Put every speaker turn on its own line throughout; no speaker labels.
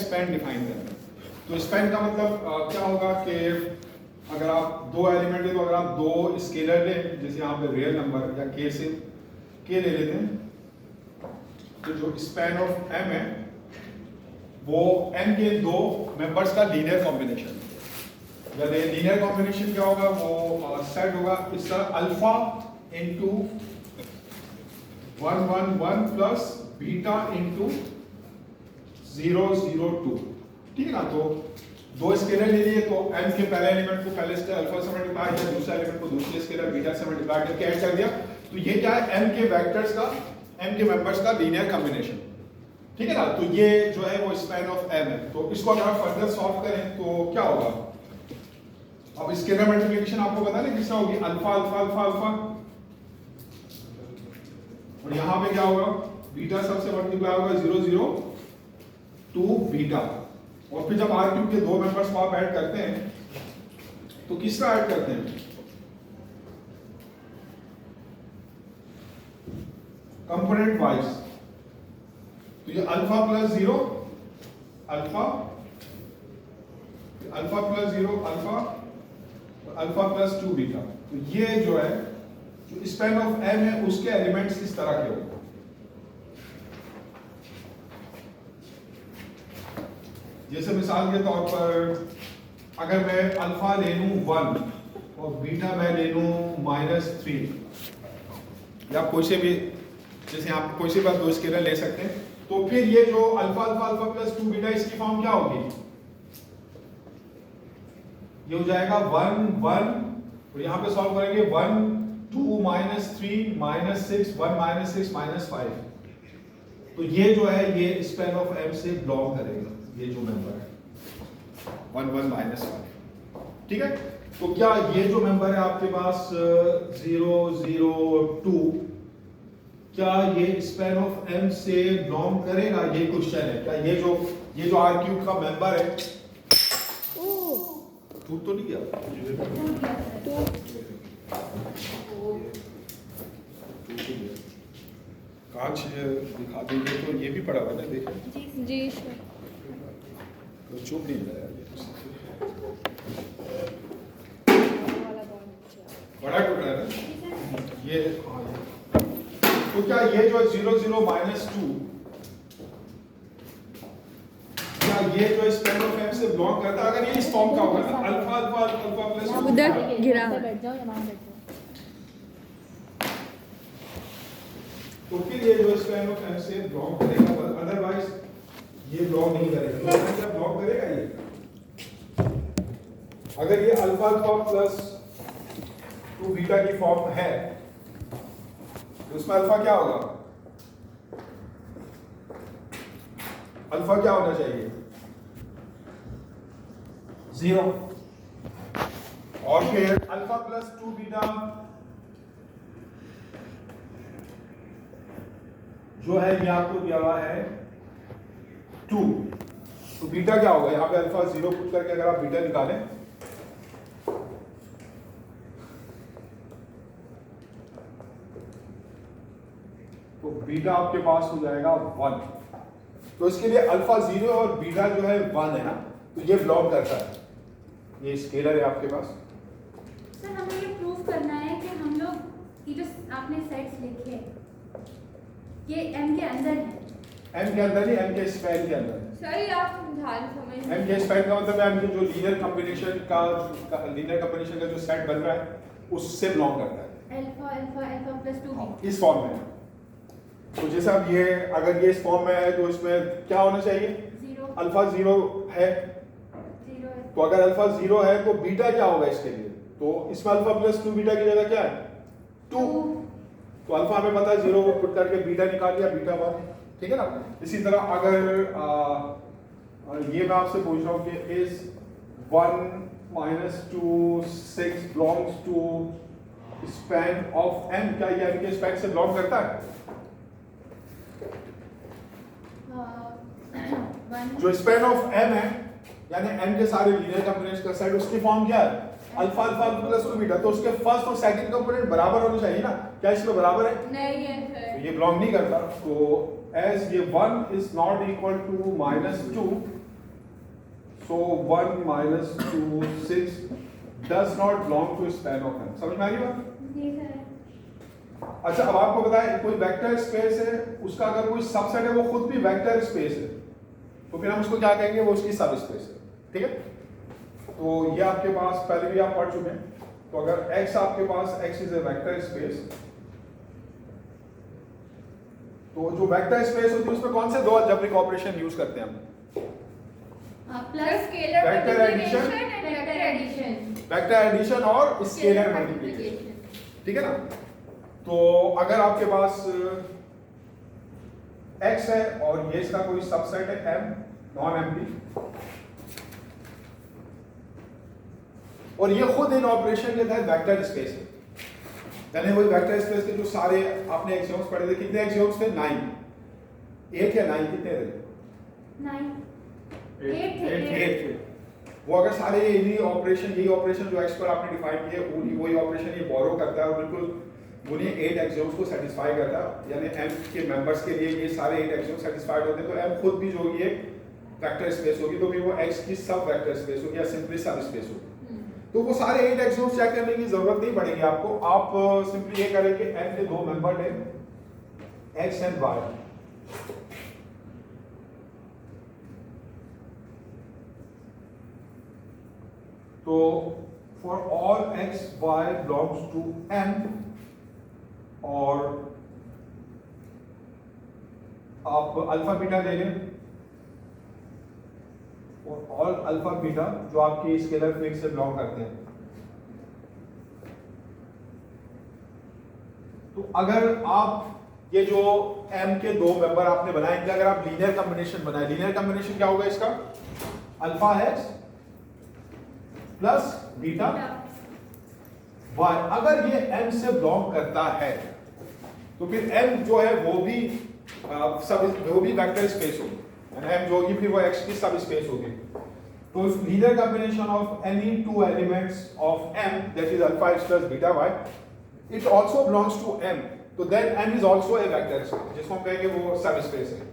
Span define करना है। तो स्पैन का मतलब क्या होगा कि अगर आप दो एलिमेंट है तो अगर आप दो स्केलर लें, जैसे यहाँ पे रियल नंबर या के से के ले लेते हैं, तो जो स्पैन ऑफ एम है वो एम के दो मेंबर्स का लीनियर कॉम्बिनेशन। लीनियर कॉम्बिनेशन क्या होगा, वो सेट होगा इस तरह alpha into 1 1 1 plus beta into 0 0 2। ठीक है ना। तो दो स्केलर ले लिए तो m के पहले एलिमेंट को पहले से अल्फा से मल्टीप्लाई किया, दूसरे एलिमेंट को दूसरे स्केलर बीटा से मल्टीप्लाई करके ऐड कर दिया। तो ये क्या है, m के वेक्टर्स का, m के मेंबर्स का लीनियर कॉम्बिनेशन। ठीक है ना। तो ये जो है वो स्पैन ऑफ m है। तो इसको अगर आप फर्दर सॉल्व करें तो क्या होगा, अब स्केलर मल्टीप्लिकेशन आपको पता है किस तरह होगी, अल्फा अल्फा अल्फा अल्फा, और यहां पे क्या होगा, बीटा सबसे मल्टीप्लाई होगा 0 0 2 बीटा। और फिर जब आर क्यूब के दो मेंबर्स को आप ऐड करते हैं तो किस तरह ऐड करते हैं, कंपोनेंट वाइज। तो ये alpha plus 0 alpha, alpha plus 0 alpha, alpha plus 2 beta. तो ये जो है जो स्पैन ऑफ एम है उसके एलिमेंट्स इस तरह के होंगे। जैसे मिसाल के तौर पर अगर मैं अल्फा ले लूं 1 और बीटा मैं ले लूं -3, या कोई से भी, जैसे आप कोई से बात दो स्केलर ले सकते हैं, तो फिर ये जो alpha alpha alpha plus 2 beta इसकी फॉर्म क्या होगी, ये हो जाएगा 1 1, और यहां पे सॉल्व करेंगे 1 2 -3 -6 1 -6 -5। तो ये जो है ये स्पैन ऑफ एम से बिलोंग करेगा, ये जो मेंबर है 1 1 -1। ठीक है। तो क्या ये जो मेंबर है आपके पास 0 0 2, क्या ये स्पैन ऑफ एम से बिलोंग करेगा, ये क्वेश्चन है। क्या ये जो आर क्यूब का मेंबर है, टूट तो नहीं गया, कांच दिखा दीजिए। तो ये भी पड़ा हुआ है, देखिए
जी
तो चुप नहीं रहा है, बड़ा टूट रहा है ना ये। हाँ तो क्या ये जो 0 0 -2, क्या ये जो स्पैन ऑफ एम से बिलोंग करता है, अगर ये इस फॉर्म का होगा ना अल्फा अल्फा अल्फा प्लस
उधर गिरा,
बैठ जाओ या वहां बैठ जाओ।
तो फिर ये जो स्पैन ऑफ एम से बिलोंग करेगा, अदरवाइज ये बिलोंग नहीं करेगा। तो क्या बिलोंग करेगा ये, अगर ये अल्फा अल्फा प्लस 2 बीटा की फॉर्म है तो उसमें अल्फा क्या होगा, अल्फा क्या होना चाहिए 0, और फिर अल्फा प्लस 2 बीटा जो है ये आपको दिया हुआ है 2। तो बीटा क्या होगा, यहां पे अल्फा 0 पुट करके अगर आप बीटा निकालें तो बीटा आपके पास हो जाएगा 1। तो इसके लिए अल्फा 0 और बीटा जो है 1 है ना, तो ये बिलोंग करता है, ये स्केलर है आपके पास।
सर हमें ये प्रूव करना है कि हम लोग ये जो आपने सेट्स लिखे ये एम के अंदर है।
एम के अंदर नहीं, एम के स्पैन के अंदर।
सही आप ध्यान समझ।
एम के स्पैन का मतलब है एम के जो लीनियर कॉम्बिनेशन का जो सेट बन रहा है उससे बिलोंग करता है,
अल्फा अल्फा अल्फा प्लस 2
इस फॉर्म में। तो जैसे अब ये अगर ये इस फॉर्म में है तो इसमें क्या होना चाहिए,
0
अल्फा 0 है,
0 है।
तो अगर अल्फा 0 है तो बीटा क्या होगा इसके लिए, तो इसमें अल्फा प्लस 2 बीटा की जगह क्या है 2। तो अल्फा हमें पता है 0 को पुट करके बीटा निकाल लिया, बीटा 1। ठीक है ना। इसी तरह अगर ये मैं आपसे पूछ रहा हूँ कि is 1 -2 6 belongs to span of M, क्या ये एम के स्पैन से बिलोंग करता है, जो स्पैन ऑफ एम है यानी एम के सारे लीनियर कंपोनेंट्स का सेट, उसकी फॉर्म क्या है अल्फा अल्फा प्लस 2 बीटा। तो उसके फर्स्ट और सेकंड कंपोनेंट बराबर होने चाहिए ना, क्या इसमें बराबर है,
नहीं है
तो
सर।
ये बिलोंग नहीं करता। तो एज ये 1 is not equal to -2, So 1 minus 2 6 does not belong to span of M. समझ में आ गई बात?
जी सर।
अच्छा, अब आपको पता है कोई वेक्टर स्पेस है, उसका अगर कोई सबसेट है वो खुद भी वेक्टर स्पेस है, तो फिर हम उसको क्या कहेंगे, वो उसकी सब स्पेस है। ठीक है, तो ये आपके पास पहले भी आप पढ़ चुके हैं। तो अगर x आपके पास x is a vector space, तो जो वेक्टर स्पेस होती है उसमें कौन से दो अलजेब्रिक ऑपरेशन यूज करते हैं हम?
Plus
scalar
Vector addition,
vector addition
vector addition और स्केलर मल्टीप्लिकेशन। ठीक है ना, तो अगर आपके पास x है और ये इसका कोई सबसेट है m नॉन एम्प्टी, और ये खुद इन ऑपरेशन के तहत वेक्टर स्पेस है, यानी वही वेक्टर स्पेस के जो सारे आपने एक्सियोम्स पढ़े थे, कितने एक्सियोम्स थे? 9, 8 या 9 कितने थे?
9
8 थे। वो अगर सारे यही ऑपरेशन जो x पर आपने डिफाइन किए, वही ऑपरेशन ये बोरो करता है और बिल्कुल उन्हें 8 एक्सियोम्स को सेटिस्फाई करता है, यानी m के मेंबर्स के लिए ये सारे 8 एक्सियोम्स सेटिस्फाइड होते हैं, तो m खुद भी जो होगी एक वेक्टर स्पेस होगी, तो फिर वो x की सब वेक्टर स्पेस होगी या सिंपली सब स्पेस होगी। तो वो सारे 8 एक्सियोम्स चेक करने की जरूरत नहीं पड़ेगी आपको, आप सिंपली ये करें कि m के दो मेंबर हैं x एंड y, तो for all x y belongs to m, और आप अल्फा बीटा ले लें, और ऑल अल्फा बीटा जो आपकी स्केलर फिक्स से बिलोंग करते हैं। तो अगर आप ये जो m के दो मेंबर आपने बनाए, इनका अगर आप लीनियर कॉम्बिनेशन बनाए, लीनियर कॉम्बिनेशन क्या होगा इसका? Alpha x plus beta y। अगर ये m से बिलोंग करता है तो फिर m जो है वो भी वेक्टर स्पेस होगी, m जो होगी फिर वो x की सब स्पेस होगी। तो linear combination of any two elements of m, that is alpha x plus beta y, it also belongs to m, तो then m is also a vector space, जिसको हम कहेंगे वो सब स्पेस है।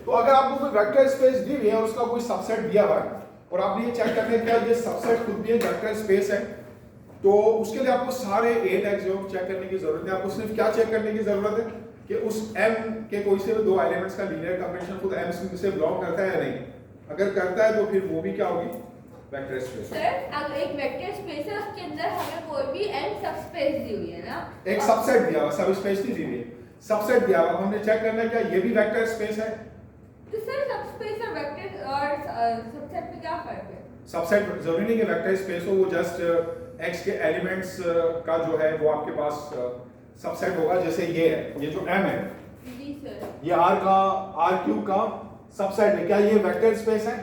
तो अगर आपको कोई वेक्टर स्पेस दी हुई है और उसका कोई सबसेट दिया हुआ है और आपने ये चेक करना है क्या ये सबसेट खुद भी एक वेक्टर स्पेस है, तो उसके लिए आपको सारे 8 एक्सियोम्स चेक करने की जरूरत है। आपको सिर्फ क्या चेक करने की जरूरत है कि उस m के कोई से भी दो एलिमेंट्स का लीनियर कॉम्बिनेशन खुद m से बिलोंग करता है या नहीं। अगर करता है तो फिर वो भी क्या होगी? Vector space.
सर अगर एक वेक्टर स्पेस है उसके अंदर हमें कोई भी n सबस्पेस दी हुई है ना,
एक सबसेट दिया हुआ, सब स्पेस नहीं दी हुई है, सबसेट दिया हुआ, हमने चेक करना है क्या ये भी वेक्टर स्पेस है।
तो सर सबस्पेस और वेक्टर और सबसेट में क्या फर्क है?
सबसेट जरूरी नहीं कि वेक्टर स्पेस हो, वो जस्ट x के एलिमेंट्स का जो है वो आपके पास सबसेट होगा। जैसे ये है, ये जो m है,
जी सर,
ये r क्यूब का सबसेट है, क्या ये वेक्टर स्पेस है?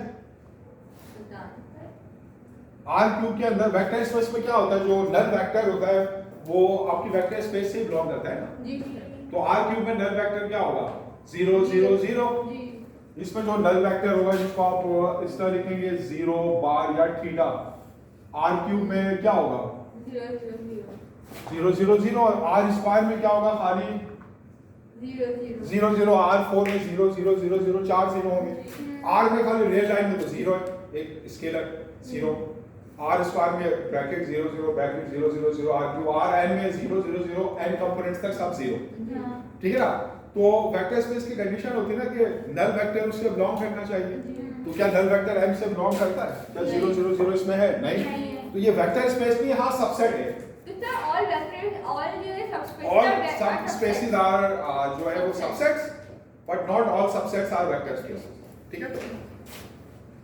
r क्यूब के अंदर वेक्टर स्पेस में क्या होता है, जो नल वेक्टर होता है वो आपकी वेक्टर स्पेस से बिलोंग करता है ना।
जी सर,
तो r क्यूब में नल वेक्टर क्या होगा? 0 0 0।
जी,
इसमें जो नल वेक्टर होगा जिसको आप इस तरह लिखेंगे 0 बार या थीटा, r क्यूब में क्या होगा?
0 0
0 0 0, और r स्क्वायर में क्या होगा? खाली
0
0 0। r4 में 0 0 0 0 4 0 होंगे, r में खाली रियल टाइम में तो 0 है, एक स्केलर 0, r स्क्वायर में bracket 0 0 bracket 0 0 0 r cube, r n में 0 0 0 n कंपोनेंट्स तक सब 0। ठीक है ना, तो वेक्टर स्पेस की कंडीशन होती है ना कि नल वेक्टर उससे बिलोंग करना चाहिए। तो क्या नल वेक्टर m से बिलोंग करता है? क्या 0 0 0 इसमें है? नहीं। तो ये वेक्टर स्पेस नहीं, हाँ सबसेट है।
तो सर ऑल वेक्टर्स, ऑल जो है subspace,
all subspaces are जो है वो subsets, but not all subsets are vector space. ठीक है,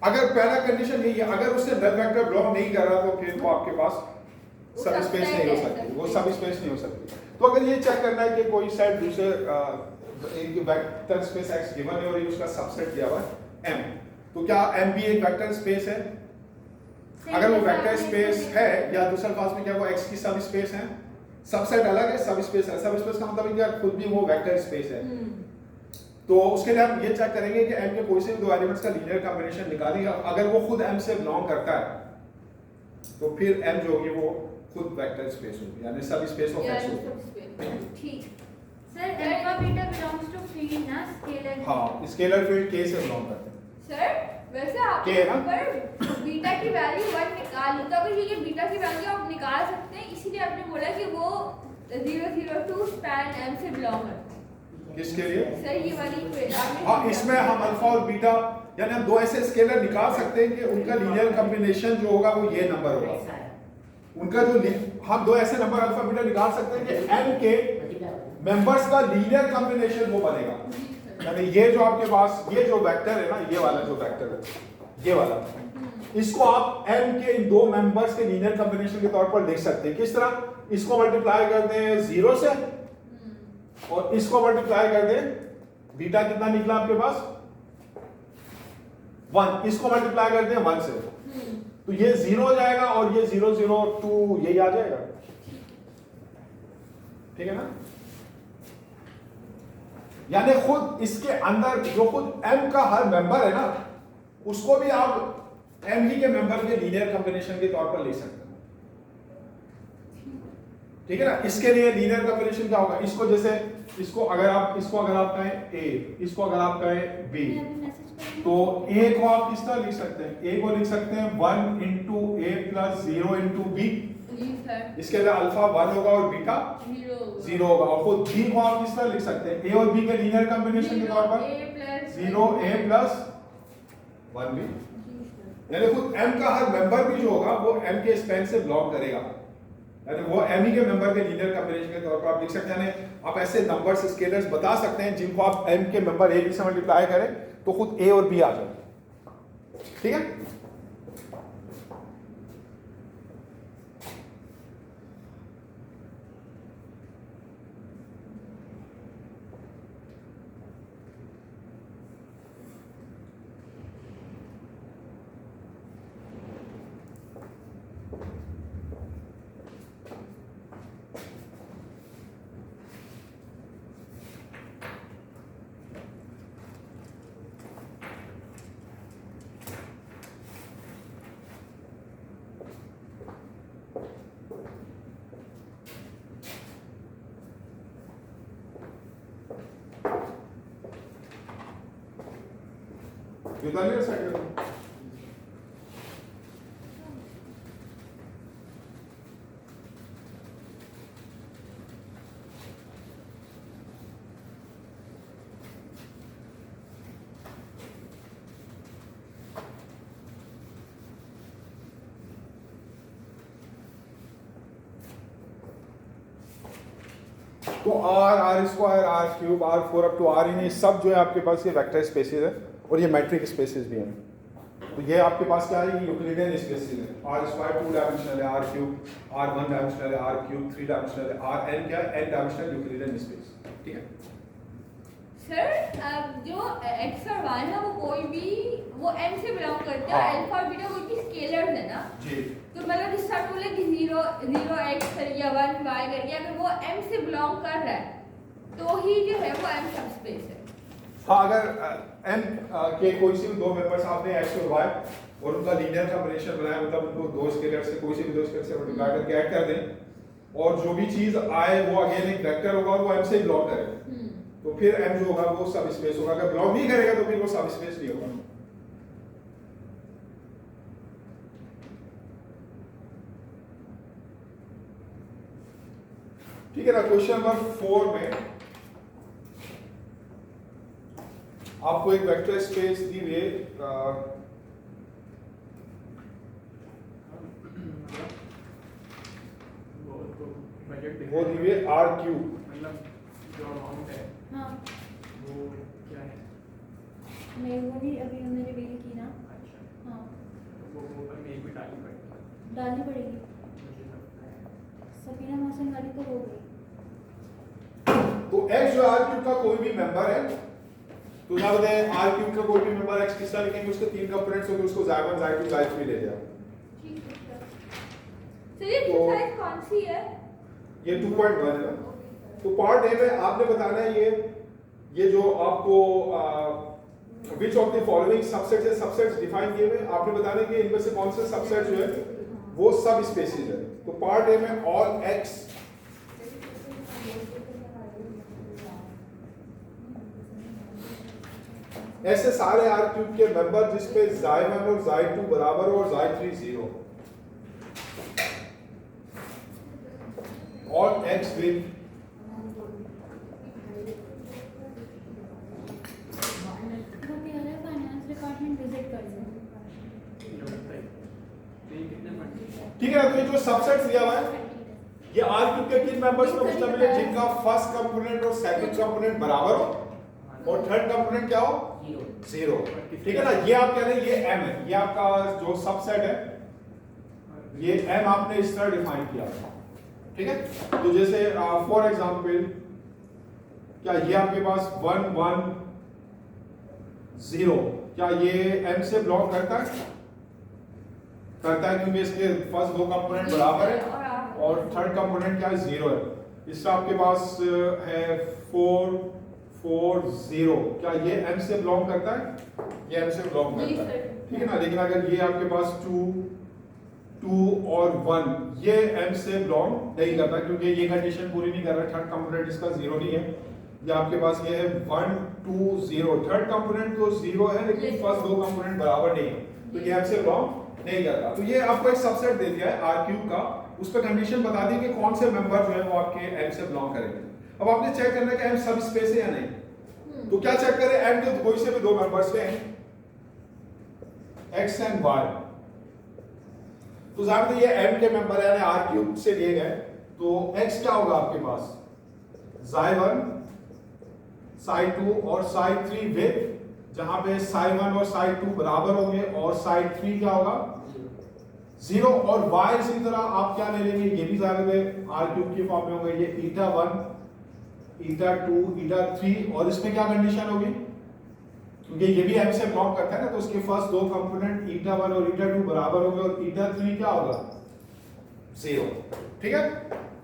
अगर पहला कंडीशन यही है, अगर उससे नल वेक्टर बिलोंग नहीं कर रहा तो फिर वो आपके पास सब स्पेस नहीं हो सकती, वो सब स्पेस नहीं हो सकती। तो अगर ये चेक करना है कि कोई सेट दूसरे एक वेक्टर स्पेस x गिवन है और ये उसका सबसेट दिया हुआ है m, तो क्या m भी एक वेक्टर स्पेस है? अगर वो वेक्टर स्पेस है, या दूसरे पास में क्या वो x की सब स्पेस है? सबसेट अलग है, सब स्पेस है। सब स्पेस का मतलब क्या, खुद भी वो वेक्टर स्पेस है। तो उसके लिए हम ये चेक करेंगे कि m के कोई से भी दो एलिमेंट्स का लीनियर कॉम्बिनेशन निकालेंगे। अगर वो खुद m से बिलोंग करता है तो फिर m जो होगी वो खुद वेक्टर स्पेस होगी, यानी सब स्पेस ऑफ x होगी।
ठीक।
Sir alpha beta belongs to field ना स्केलर।
हाँ, स्केलर फील्ड k से बिलोंग करते हैं।
सर वैसे आप
K है ना?
पर बीटा की वैल्यू 1 निकाल लो, तो अगर ये बीटा की वैल्यू आप निकाल सकते हैं, इसीलिए आपने बोला कि वो 002 स्पैन m से बिलोंग करता है।
किसके लिए?
सर ये वाली आपने
हाँ, इसमें हम अल्फा और बीटा यानी हम दो ऐसे स्केलर निकाल सकते हैं कि उनका लीनियर कॉम्बिनेशन जो होगा वो ये नंबर होगा। उनका जो हम दो ऐसे नंबर अल्फा बीटा निकाल सकते हैं कि m के मेंबर्स का लीनियर कॉम्बिनेशन वो बनेगा। यानी ये जो आपके पास ये जो वेक्टर है ना, ये वाला जो वेक्टर है, ये वाला, इसको आप m के इन दो मेंबर्स के लीनियर कॉम्बिनेशन के तौर पर लिख सकते हैं। किस तरह? इसको मल्टीप्लाई करते हैं 0 से और इसको मल्टीप्लाई कर दें, बीटा कितना निकला आपके पास 1, इसको मल्टीप्लाई कर दें 1 से, तो ये 0 हो जाएगा और ये 002 यही आ जाएगा। ठीक है ना? यानी खुद इसके अंदर जो खुद m का हर मेंबर है ना, उसको भी आप m ही के मेंबर के लीनियर कॉम्बिनेशन के तौर पर ले सकते हैं। ठीक है ना? इसके लिए लीनियर कॉम्बिनेशन क्या होगा? इसको जैसे इसको अगर आप कहें a, इसको अगर आप कहें b, तो a को आप किस तरह लिख सकते हैं? a को लिख सकते हैं 1 into a plus 0 into b। इसके लिए अल्फा 1 होगा और बीटा 0 होगा। और खुद b को आप किस तरह लिख सकते हैं? a और b के लीनियर कॉम्बिनेशन के तौर पर 0 a plus 1 b। यानी खुद m का हर मेंबर भी जो होगा वो m के स्पैन से बिलोंग करेगा, यानी वो m ही के मेंबर के लीनियर कॉम्बिनेशन के तौर पर आप लिख सकते हैं। आप ऐसे नंबर्स स्केलर्स बता सकते हैं जिनको आप m के मेंबर a b से मल्टीप्लाई करें तो खुद a और b आ जाए। ठीक है? युद्धालियर साइड तो r square r cube r 4 up to r इन ये सब जो है आपके पास ये वेक्टर स्पेसेस है और ये मैट्रिक स्पेसेस भी हैं। तो ये आपके पास क्या है? ये यूक्लिडियन स्पेसेस है। r स्क्वायर 2 डायमेंशनल है, r क्यूब r 1 डायमेंशनल है, r क्यूब 3 डायमेंशनल है, r n क्या है? n dimensional Euclidean space. ठीक है
सर? जो x और y है वो कोई भी वो m से बिलोंग करते हैं, अल्फा और बीटा कोई भी स्केलर्स है ना
जी।
तो मतलब जिस तरह बोले कि 0 x या 1 y करके अगर वो m से बिलोंग कर रहा है तो ही जो है वो m सबस्पेस है।
हाँ, अगर m के कोई से भी दो मेंबर्स आपने x और y और उनका लीनियर कॉम्बिनेशन बनाया, मतलब उनको दो स्केलर से कोई से भी दो स्केलर से मल्टीप्लाई करके ऐड कर दें और जो भी चीज आए वो अगेन एक वेक्टर होगा और वो m से बिलोंग करे, तो फिर m जो होगा वो सब स्पेस होगा। अगर बिलोंग नहीं करेगा तो फिर वो सब स्पेस नहीं होगा। ठीक है ना? क्वेश्चन नंबर 4 में आपको एक वेक्टर स्पेस दी हुई वो दी हुई r क्यूब,
मतलब जो अमाउंट है
हाँ
वो क्या है?
मैं वो भी अभी हमने रिवील की ना।
अच्छा,
हाँ
वो ऊपर में एक भी डालनी पड़ेगी
डालनी पड़ेगी।
मुझे लगता है।
सफीना मोहसिन वाली तो हो गई।
तो x जो r क्यूब का कोई भी मेंबर है, तो क्या बताएं r क्यूब का कोई भी मेंबर x किस तरह लिखेंगे? उसके तीन कंपोनेंट्स होंगे, उसको z1 z2 z3 ले लिया।
ठीक है सर। ये एक्सरसाइज कौन सी है?
ये 2.1 है ना। तो पार्ट ए में आपने बताना है ये जो आपको which of the following subsets है, सबसेट्स डिफाइन किए हुए आपने बताना है कि इनमें से कौन से सबसेट जो है वो सब स्पेसीज है। तो पार्ट ए में ऑल एक्स ऐसे सारे आर क्यूब के मेंबर जिसपे xi1 और xi2 बराबर हो और xi3 0, all x with
finance department visit कर लो।
ये कितने
ठीक है। तो ये जो सबसेट दिया हुआ है ये आर क्यूब के किन मेंबर्स में मुश्तमिल है जिनका फर्स्ट कंपोनेंट और सेकंड कंपोनेंट बराबर हो और थर्ड कंपोनेंट क्या हो, जीरो। ठीक है ना। ये आप कह रहे हैं ये एम है, ये आपका जो सबसेट है ये एम आपने इस तरह डिफाइन किया। ठीक है। तो जैसे फॉर एग्जांपल क्या ये आपके पास 1 1 0 क्या ये एम से बिलोंग करता है? करता है क्योंकि इसके फर्स्ट दो कंपोनेंट बराबर है और थर्ड कंपोनेंट क्या है, जीरो है। इसका आपके पास है 4 4 0 क्या ये m से बिलोंग करता है? ये m से बिलोंग करता है। ठीक है ना। लेकिन अगर ये आपके पास 2 2 और 1 ये m से बिलोंग नहीं करता क्योंकि ये कंडीशन पूरी नहीं कर रहा, थर्ड कंपोनेंट इसका जीरो नहीं है। ये आपके पास ये है 1 2 0 थर्ड कंपोनेंट तो जीरो है लेकिन फर्स्ट दो कंपोनेंट बराबर नहीं है तो ये m से बिलोंग नहीं करता। तो ये आपको एक सबसेट दे दिया है आर क्यूब का, उस पर कंडीशन बता दी कि कौन से मेंबर जो है वो आपके m से बिलोंग करेंगे। अब आपने चेक करना है कि m सब स्पेस है या नहीं। तो क्या चेक करें, m के कोई से भी दो मेंबर्स हैं x एंड y। तो जाहिर है ये m के मेंबर यानी आर क्यूब से लिए गए तो x क्या होगा आपके पास xi1 xi2 और xi3 विद जहां पे xi1 और xi2 बराबर होंगे और xi3 क्या होगा जीरो। और y इसी तरह आप क्या ले लेंगे, ये भी जाहिर है आर क्यूब की फॉर्म में होंगे, ये eta1 eta2 eta3 और इसमें क्या कंडीशन होगी क्योंकि ये भी m से बिलोंग करता है ना तो उसके फर्स्ट दो कंपोनेंट eta1 और eta2 बराबर होंगे और eta3 क्या होगा जीरो। ठीक है।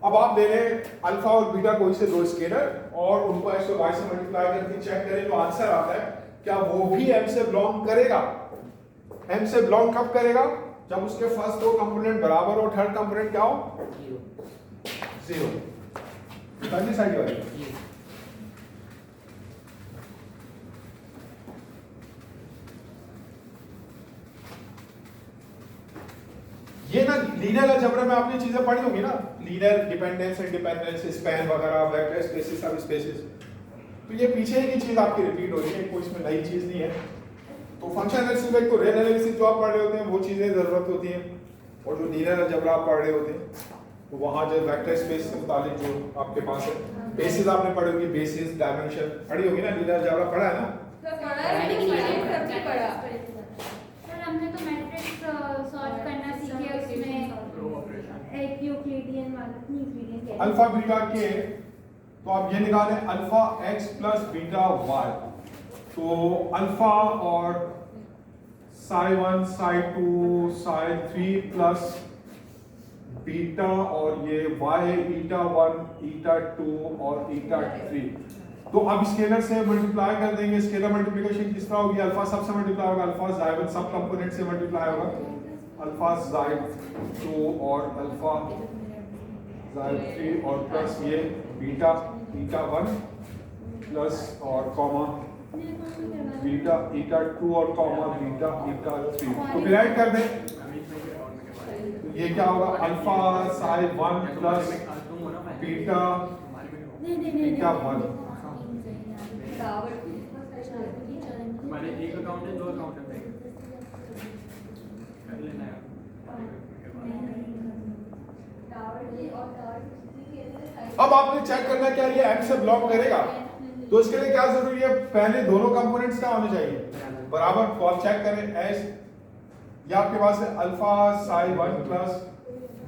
अब आप ले लें अल्फा और बीटा कोई से दो स्केलर और उनको x और y से मल्टीप्लाई करके चेक करें तो आंसर आता है क्या वो भी m से बिलोंग करेगा। m से बिलोंग कब करेगा, जब उसके फर्स्ट दो कंपोनेंट बराबर हो, थर्ड कंपोनेंट क्या हो जीरो। बताइए साइड वाली ये ना लीनियर अलजेब्रा में आपने चीजें पढ़ी होंगी ना, लीनियर डिपेंडेंस इंडिपेंडेंस स्पैन वगैरह वेक्टर स्पेसेस सब स्पेसेस। तो ये पीछे की चीज आपकी रिपीट हो रही है, कोई इसमें नई चीज नहीं है। तो फंक्शन एनालिसिस में तो रेल एनालिसिस जो आप पढ़ रहे होते हैं वो चीजें जरूरत होती हैं और जो लीनियर अलजेब्रा आप पढ़ रहे होते हैं तो वहां जो वेक्टर स्पेस से मुताबिक जो आपके पास है बेसिस आपने पढ़ी होगी, बेसिस डायमेंशन पढ़ी होगी ना, लीनियर अलजेब्रा पढ़ा है ना।
सर हमने तो मैट्रिक्स सॉल्व करना सीखे उसमें एक यूक्लिडियन वाला यूक्लिडियन
अल्फा बीटा के तो आप ये निकालें alpha x plus beta y। तो अल्फा और psi1 psi2 psi3 plus beta और ये y eta1 eta2 और eta3। तो अब स्केलर से मल्टीप्लाई कर देंगे, स्केलर मल्टीप्लिकेशन किस तरह होगी, अल्फा सब से मल्टीप्लाई होगा, अल्फा xi1 सब कंपोनेंट से मल्टीप्लाई होगा, अल्फा xi2 और अल्फा xi3 और प्लस ये बीटा eta1 प्लस और कॉमा बीटा eta2 और कॉमा बीटा eta3। तो डिवाइड कर दें तो ये क्या होगा alpha psi1 plus beta eta1।
हमारे एक अकाउंट है, दो अकाउंट है, कर लेना है।
अब आपने चेक करना क्या ये m से बिलोंग करेगा, तो इसके लिए क्या जरूरी है, पहले दोनों कंपोनेंट्स क्या होने चाहिए बराबर। तो आप चेक करें एस ये आपके पास है alpha psi1 plus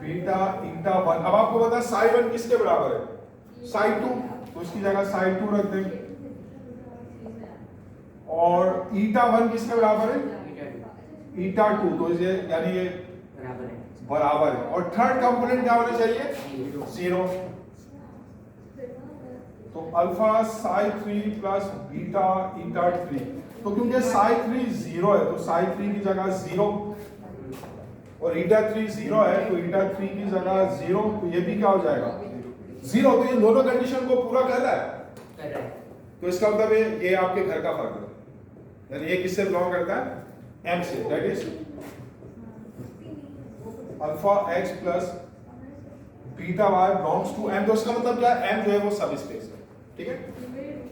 beta eta1। अब आपको पता है psi1 किसके बराबर है psi2, तो इसकी जगह psi2 रख देंगे और eta1 किसके बराबर है eta2, तो ये यानी ये बराबर है, और थर्ड कंपोनेंट क्या होना चाहिए? 0। तो अल्फा साई 3 प्लस बीटा ईटा 3, तो क्योंकि साई 3 0 है तो साई 3 की जगह 0, और ईटा 3 0 है तो ईटा 3 की जगह 0, तो ये भी क्या हो जाएगा? 0। तो ये दोनों कंडीशन को पूरा कर रहा है, तो इसका मतलब ये आपके घर का फर्क है, यानी ये किससे बिलोंग करता है? m से, that is alpha x plus beta y belongs to m। तो इसका मतलब क्या है? m जो है वो सब स्पेस है, ठीक है,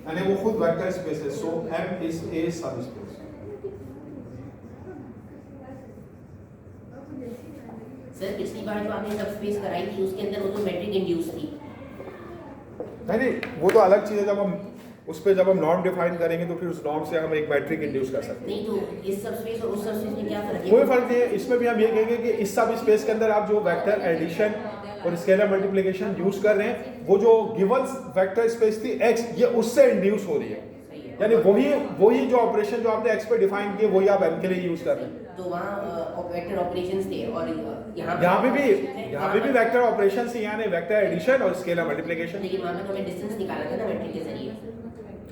यानी वो खुद वेक्टर स्पेस है, सो m is a subspace.
Sir पिछली बार जो आपने सब स्पेस कराई थी उसके अंदर वो तो मैट्रिक इंड्यूस थी।
नहीं, वो तो अलग चीज है, जब हम उस पे जब हम नॉर्म डिफाइन करेंगे तो फिर उस नॉर्म से हम एक मैट्रिक इंड्यूस कर सकते हैं।
नहीं तो इस सब स्पेस और उस सब स्पेस में क्या फर्क है?
कोई फर्क नहीं है, इसमें भी हम ये कहेंगे कि इस सब स्पेस के अंदर आप जो वेक्टर एडिशन और स्केलर मल्टीप्लिकेशन यूज कर रहे हैं, वो जो गिवन वेक्टर स्पेस थी x, ये उससे इंड्यूस हो रही है, यानी वही जो ऑपरेशन जो आपने x पे डिफाइन किए वही आप m के लिए यूज कर रहे हैं।
तो वहाँ वेक्टर ऑपरेशंस थे और
यहाँ पे भी वेक्टर ऑपरेशंस ही, यानी वेक्टर एडिशन और स्केलर मल्टीप्लिकेशन।
लेकिन वहाँ पे तो हमें डिस्टेंस निकाला था ना मैट्रिक के जरिए।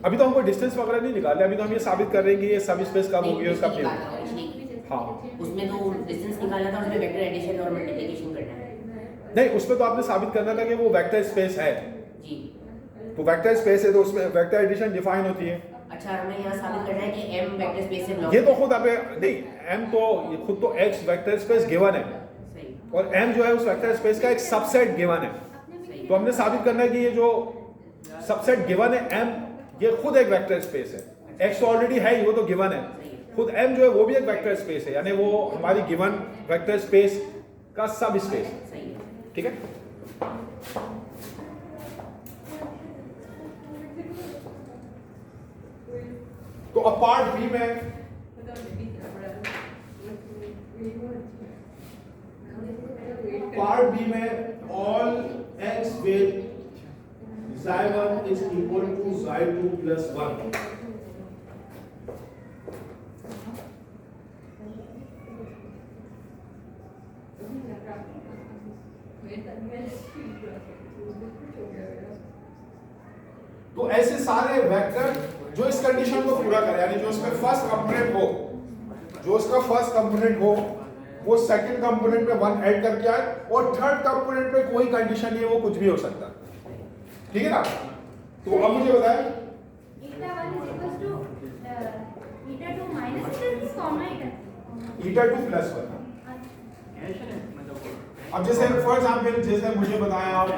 अभी तो हमको डिस्टेंस वगैरह नहीं निकाले, अभी तो हम ये साबित कर रहे हैं कि ये सब स्पेस कब होगी और कब नहीं होगी। हाँ,
उसमें तो डिस्टेंस निकालना था, उसमें वेक्टर एडिशन और मल्टीप्लिकेशन करना है।
नहीं, उसमें तो आपने साबित करना था कि वो वेक्टर स्पेस है
जी,
तो वेक्टर स्पेस है तो उसमें वेक्टर एडिशन डिफाइन होती है।
अच्छा हमें यहाँ साबित करना है कि m वेक्टर स्पेस से बिलोंग
ये तो खुद आप नहीं, m तो ये खुद तो x वेक्टर स्पेस गिवन है,
सही,
और m जो है उस वेक्टर स्पेस का एक सबसेट गिवन है,
सही,
तो हमने साबित करना है कि ये जो सबसेट गिवन है m, ये खुद एक वेक्टर स्पेस है। x तो ऑलरेडी है ही, वो तो गिवन है, खुद m जो है वो भी एक वेक्टर स्पेस है, यानी वो हमारी गिवन वेक्टर स्पेस का सब स्पेस है,
सही है।
ठीक है। तो अब पार्ट बी में all x with xy1 is equal to xy2 plus 1। तो ऐसे सारे वेक्टर जो इस कंडीशन को पूरा करे, यानी जो इसमें फर्स्ट कंपोनेंट हो, जो इसका फर्स्ट कंपोनेंट हो वो सेकंड कंपोनेंट में 1 ऐड करके आए, और थर्ड कंपोनेंट में कोई कंडीशन नहीं है, वो कुछ भी हो सकता है, ठीक है ना। तो अब मुझे बताएं ईटा 2 प्लस 1। अब जैसे फॉर एग्जांपल जैसे मुझे बताया आप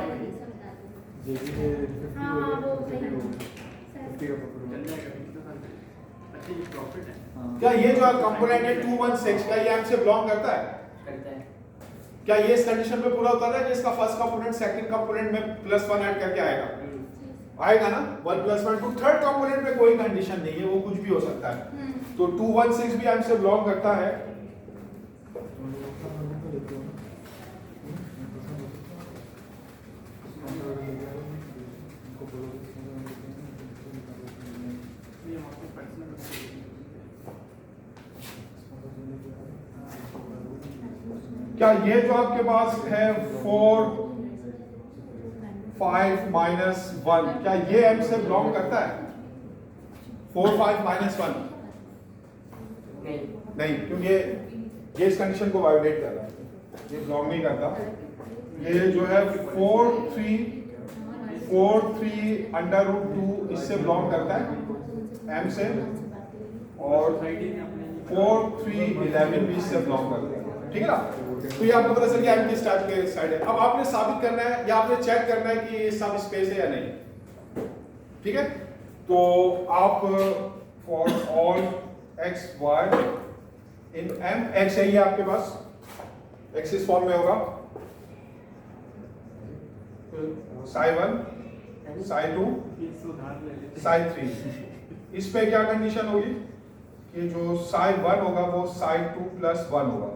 क्या ये जो कंपोनेंट है 2 1 6 क्या ये m से बिलोंग करता है? क्या ये इस कंडीशन पे पूरा उतर रहा है कि इसका फर्स्ट कंपोनेंट सेकंड कंपोनेंट में +1 ऐड करके आएगा ना, 1 + 1 2। थर्ड कंपोनेंट में कोई कंडीशन नहीं है, वो कुछ भी हो सकता है, तो 2 1 6 भी m से बिलोंग करता है। क्या ये जो आपके पास है 4 5 -1, क्या ये m से बिलोंग करता है? 4 5 -1 नहीं, क्योंकि ये इस कंडीशन को वायोलेट कर रहा है, ये बिलोंग नहीं करता। ये जो है 4 3 √2 इससे बिलोंग करता है m से, और 4 3 11 भी इससे बिलोंग करता है, ठीक है ना। तो ये आपको पता चल गया m किस टाइप के साइड है। अब आपने साबित करना है या आपने चेक करना है कि ये सब स्पेस है या नहीं, ठीक है। तो आप for all x y in m, x है ये आपके पास एक्सिस फॉर्म में होगा, psi1 psi2 psi3। इस पे क्या कंडीशन होगी कि जो psi1 होगा वो psi2 + 1 होगा,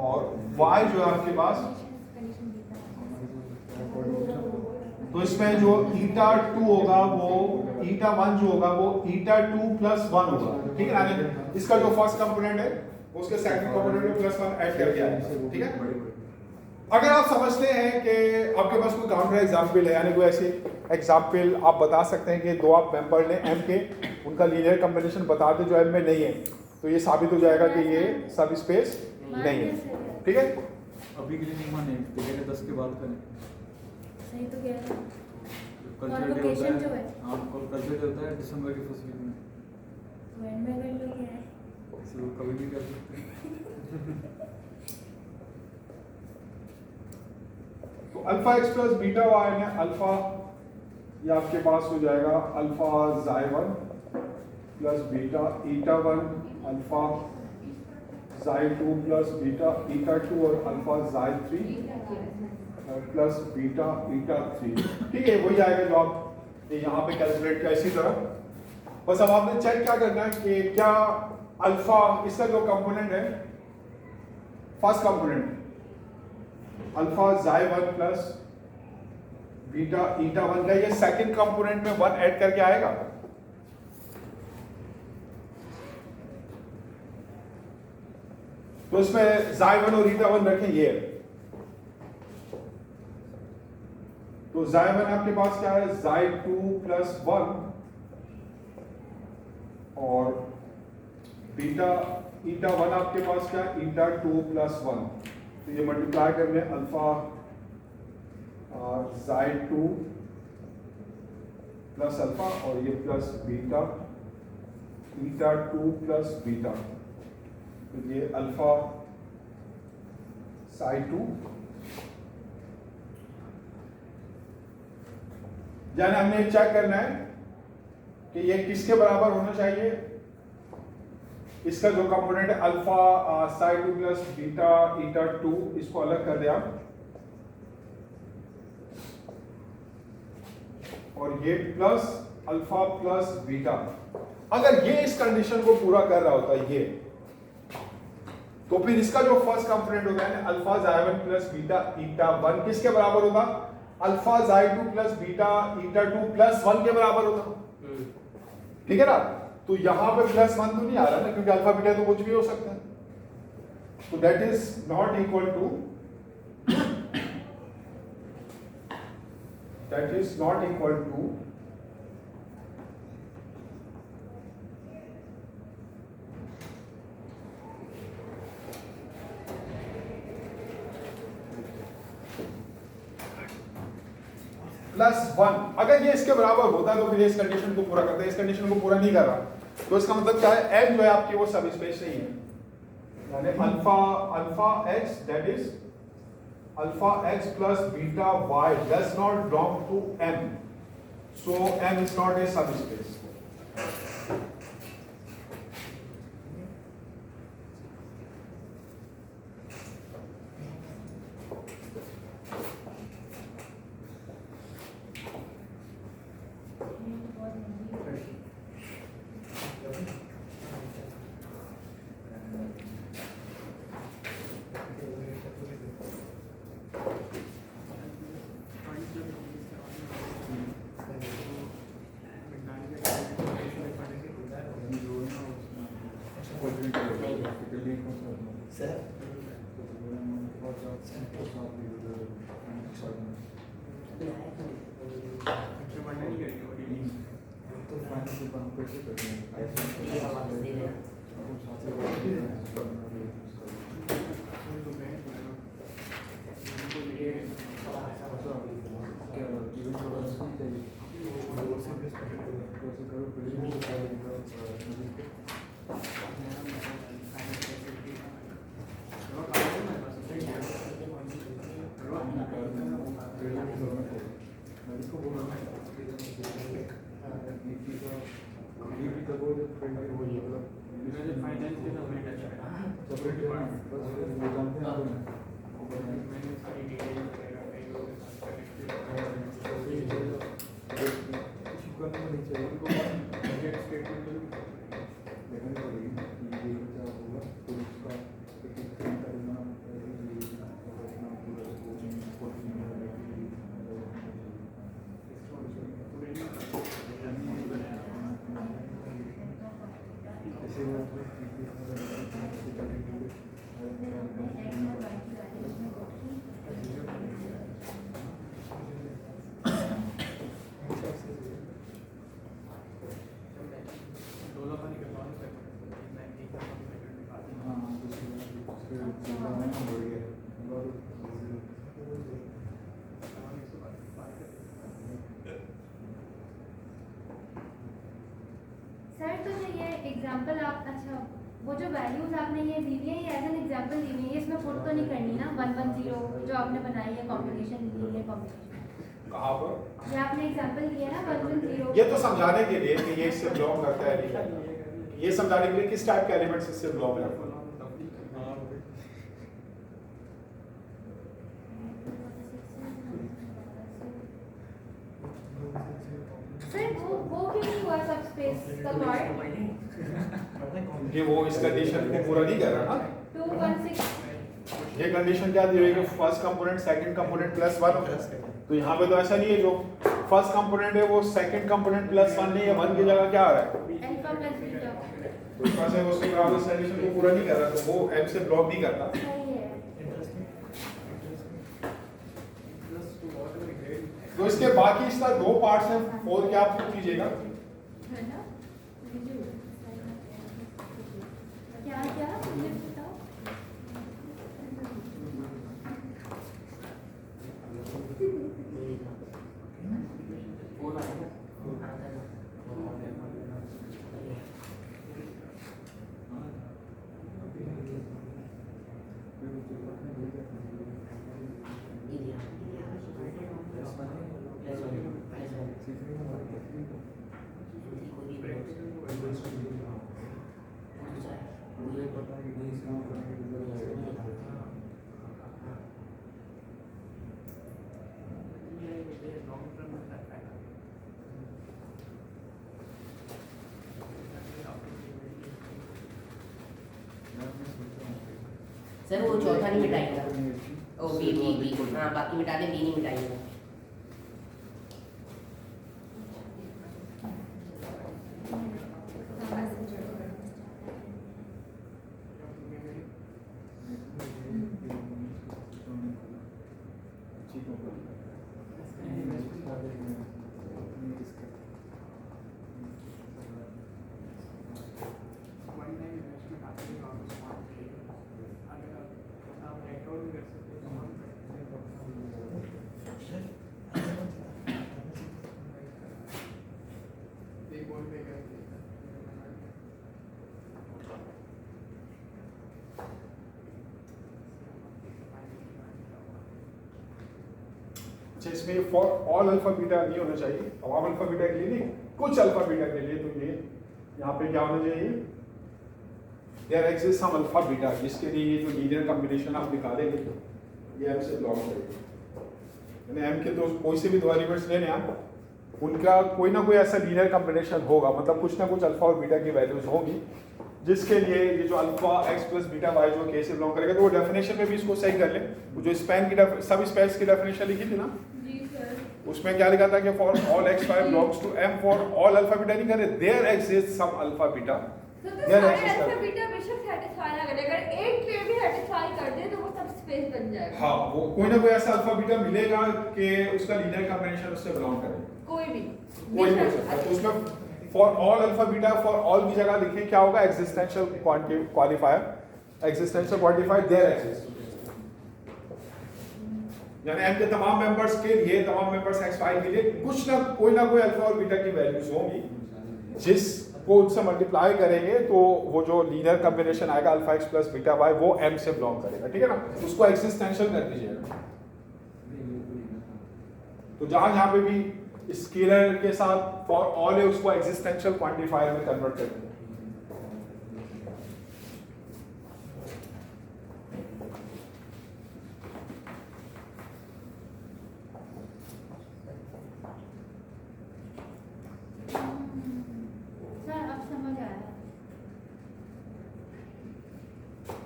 और y जो है आपके पास, तो तो इसमें जो ईटा 2 होगा वो ईटा 1 जो होगा वो ईटा 2 प्लस 1 होगा, ठीक है ना। इसका जो फर्स्ट कंपोनेंट है उसके सेकंड कंपोनेंट में प्लस 1 ऐड करके आएगा, ठीक है। अगर आप समझते हैं कि आपके पास कोई काउंटर एग्जाम्पल है, यानी कोई ऐसी एग्जाम्पल आप बता सकते हैं कि दो आप मेंबर ने एम के, उनका लीनियर कॉम्बिनेशन बता दे जो एम में नहीं है, तो ये साबित हो जाएगा कि ये सब स्पेस नहीं है, ठीक है।
अभी के लिए नहीं माने, पहले 10 के बाद करें।
सही तो कह रहे हैं।
कल्चर डे
Convocation
होता
जो
है,
है।
हाँ, और कल्चर डे होता है दिसंबर के फर्स्ट वीक में,
वेंड में कर लो क्या है।
तो कभी भी कर सकते हैं।
तो alpha X plus beta Y में अल्फा ये आपके पास हो जाएगा अल्फा जाई 1 प्लस बीटा ईटा 1 अल्फा जाई 2 प्लस बीटा ईटा 2 और अल्फा जाई 3 प्लस बीटा ईटा 3, ठीक है। वही आएगा जो आप यहाँ पे कैलकुलेट किया इसी तरह। बस अब आपने चेक क्या करना है कि क्या अल्फा इसका जो कंपोनेंट है फर्स्ट कंपोनेंट अल्फा जाई 1 प्लस बीटा ईटा 1 का ये सेकंड कंपोनेंट में 1 ऐड करके आएगा। तो इसमें जाई 1 और ईटा 1 रखें ये, तो जाई 1 आपके पास क्या है जाई 2 प्लस 1 और बीटा ईटा 1 आपके पास क्या है ईटा 2 प्लस 1, तो ये मल्टीप्लाई करने अल्फा जाई 2 प्लस अल्फा और ये प्लस बीटा ईटा 2 प्लस बीटा, तो ये अल्फा साई 2, यानी हमने चेक करना है कि ये किसके बराबर होना चाहिए। इसका जो कंपोनेंट है अल्फा साई 2 प्लस बीटा ईटा 2, इसको अलग कर दिया और ये प्लस अल्फा प्लस बीटा। अगर ये इस कंडीशन को पूरा कर रहा होता है ये, तो फिर इसका जो फर्स्ट कंपोनेंट होगा अल्फा जाई 1 प्लस बीटा ईटा 1 किसके बराबर होगा अल्फा जाई 2 प्लस बीटा ईटा 2 प्लस 1 के बराबर होता, ठीक है ना। तो यहां पे प्लस 1 तो नहीं आ रहा ना, क्योंकि अल्फा बीटा तो कुछ भी हो सकता है, तो that is not equal two plus 1। अगर ये इसके बराबर होता है तो फिर इस कंडीशन को पूरा करता है, इस कंडीशन को पूरा नहीं कर रहा, तो इसका मतलब क्या है एम जो है आपकी वो सब स्पेस नहीं है, यानी alpha X that is alpha X plus beta Y does not belong to M, so M is not a subspace.
Sir तो ये एग्जांपल आप अच्छा वो जो वैल्यूज आपने ये दी है ये एज एन एग्जांपल दी हुई है, इसमें पुट तो नहीं करनी ना 110 जो आपने बनाई है कॉम्बिनेशन लीनियर कॉम्बिनेशन।
कहाँ पर?
ये आपने एग्जांपल दिया ना 110।
ये तो समझाने के लिए कि ये इससे बिलोंग करता है नहीं करता, ये समझाने के लिए किस टाइप के एलिमेंट्स इससे बिलोंग करते हैं।
सर वो क्यों नहीं हुआ सबस्पेस का पार्ट?
कि वो इस कंडीशन को पूरा नहीं कर रहा ना।
216
ये कंडीशन क्या दी हुई है कि first component second component plus 1, तो यहाँ पे तो ऐसा नहीं है, जो फर्स्ट कंपोनेंट है वो सेकंड कंपोनेंट प्लस 1 नहीं है, 1 की जगह क्या आ रहा है,
अल्फा प्लस बीटा।
तो इस वजह से वो उसके बराबर इस कंडीशन को पूरा नहीं कर रहा, तो वो m से ब्लॉक नहीं करता।
सही है।
तो इसके बाकी इसका 2 पार्ट्स हैं, 4 क्या आप प्रूव कीजिएगा?
है ना?
क्या क्या मुझे बताओ।
सर वो चौथा नहीं मिटाएगा, ओ बी बी बी, हाँ बाकी मिटा दे, बी नहीं मिटाएगा।
अच्छा, इसमें फॉर ऑल अल्फा बीटा नहीं होना चाहिए, तमाम अल्फा बीटा के लिए नहीं, कुछ अल्फा बीटा के लिए, तो ये यहाँ पे क्या होना चाहिए, there exist some alpha beta, जिसके लिए ये जो लीनियर कॉम्बिनेशन आप निकालेंगे ये m से बिलोंग करेगा, यानी m के तो कोई से भी 2 एलिमेंट्स लेने आप, उनका कोई ना कोई ऐसा लीनियर कॉम्बिनेशन होगा, मतलब कुछ ना कुछ अल्फा और बीटा की वैल्यूज होंगी, जिसके लिए ये जो alpha x plus beta y जो k से बिलोंग करेगा, तो वो डेफिनेशन में भी इसको सही कर ले, वो जो स्पैन की सब स्पेस की डेफिनेशन लिखी थी ना,
जी सर।
उसमें क्या लिखा था कि for all x5 belongs to m, for all alpha beta नहीं करे, there exist some alpha beta,
तो
देयर
सारे
एग्जिस्ट
अल्फा बीटा बेशक सेटिस्फाई ना करे, अगर एक पे भी सेटिस्फाई कर दे तो वो सब स्पेस बन जाएगा।
हाँ, वो कोई ना कोई ऐसा अल्फा बीटा मिलेगा कि उसका लीनियर कॉम्बिनेशन उससे बिलोंग करे,
कोई भी
कोई भी हो सकता है, तो उसमें for all alpha beta, for all की जगह लिखें क्या होगा, existential qualifier, existential quantifier there exist, यानी m के तमाम मेंबर्स के लिए, तमाम मेंबर्स x5 के लिए कुछ ना कोई अल्फा और बीटा की वैल्यूज होंगी, जिसको उनसे मल्टीप्लाई करेंगे तो वो जो लीनियर कॉम्बिनेशन आएगा alpha x plus beta y, वो m से बिलोंग करेगा, ठीक है ना, उसको एग्जिस्टेंशियल कर दीजिएगा। तो जहां पे भी स्केलर के साथ फॉर ऑल है, उसको एग्जिस्टेंशियल क्वांटिफायर में कन्वर्ट कर देंगे।
सर अब समझ आया।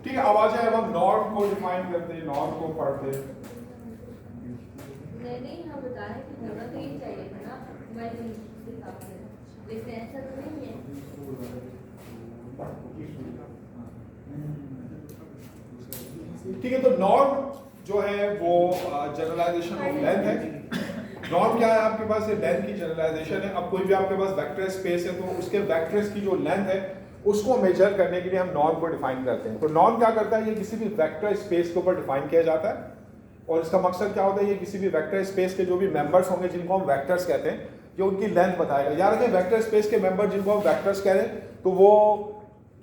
ठीक है, अब आ जाए, अब हम नॉर्म को डिफाइन करते हैं, नॉर्म को पढ़ते हैं।
नहीं हम बता रहे कि होना तो ये चाहिए था ना, मैं इस हिसाब से, लेकिन ऐसा तो नहीं है।
ठीक है, तो नॉर्म जो है वो जनरलाइजेशन ऑफ लेंथ है। नॉर्म क्या है, आपके पास ये लेंथ की जनरलाइजेशन है। अब कोई भी आपके पास वेक्टर स्पेस है तो उसके वेक्टर्स की जो लेंथ है उसको मेजर करने के लिए हम नॉर्म को डिफाइन करते हैं। तो नॉर्म क्या करता है, ये किसी भी वेक्टर स्पेस के ऊपर डिफाइन किया जाता है और इसका मकसद क्या होता है, ये किसी भी वेक्टर स्पेस के जो भी मेंबर्स होंगे जिनको हम वेक्टर्स कहते हैं, ये उनकी लेंथ बताएगा। याद रखें वेक्टर स्पेस के मेंबर जिनको हम वेक्टर्स कह रहे हैं तो वो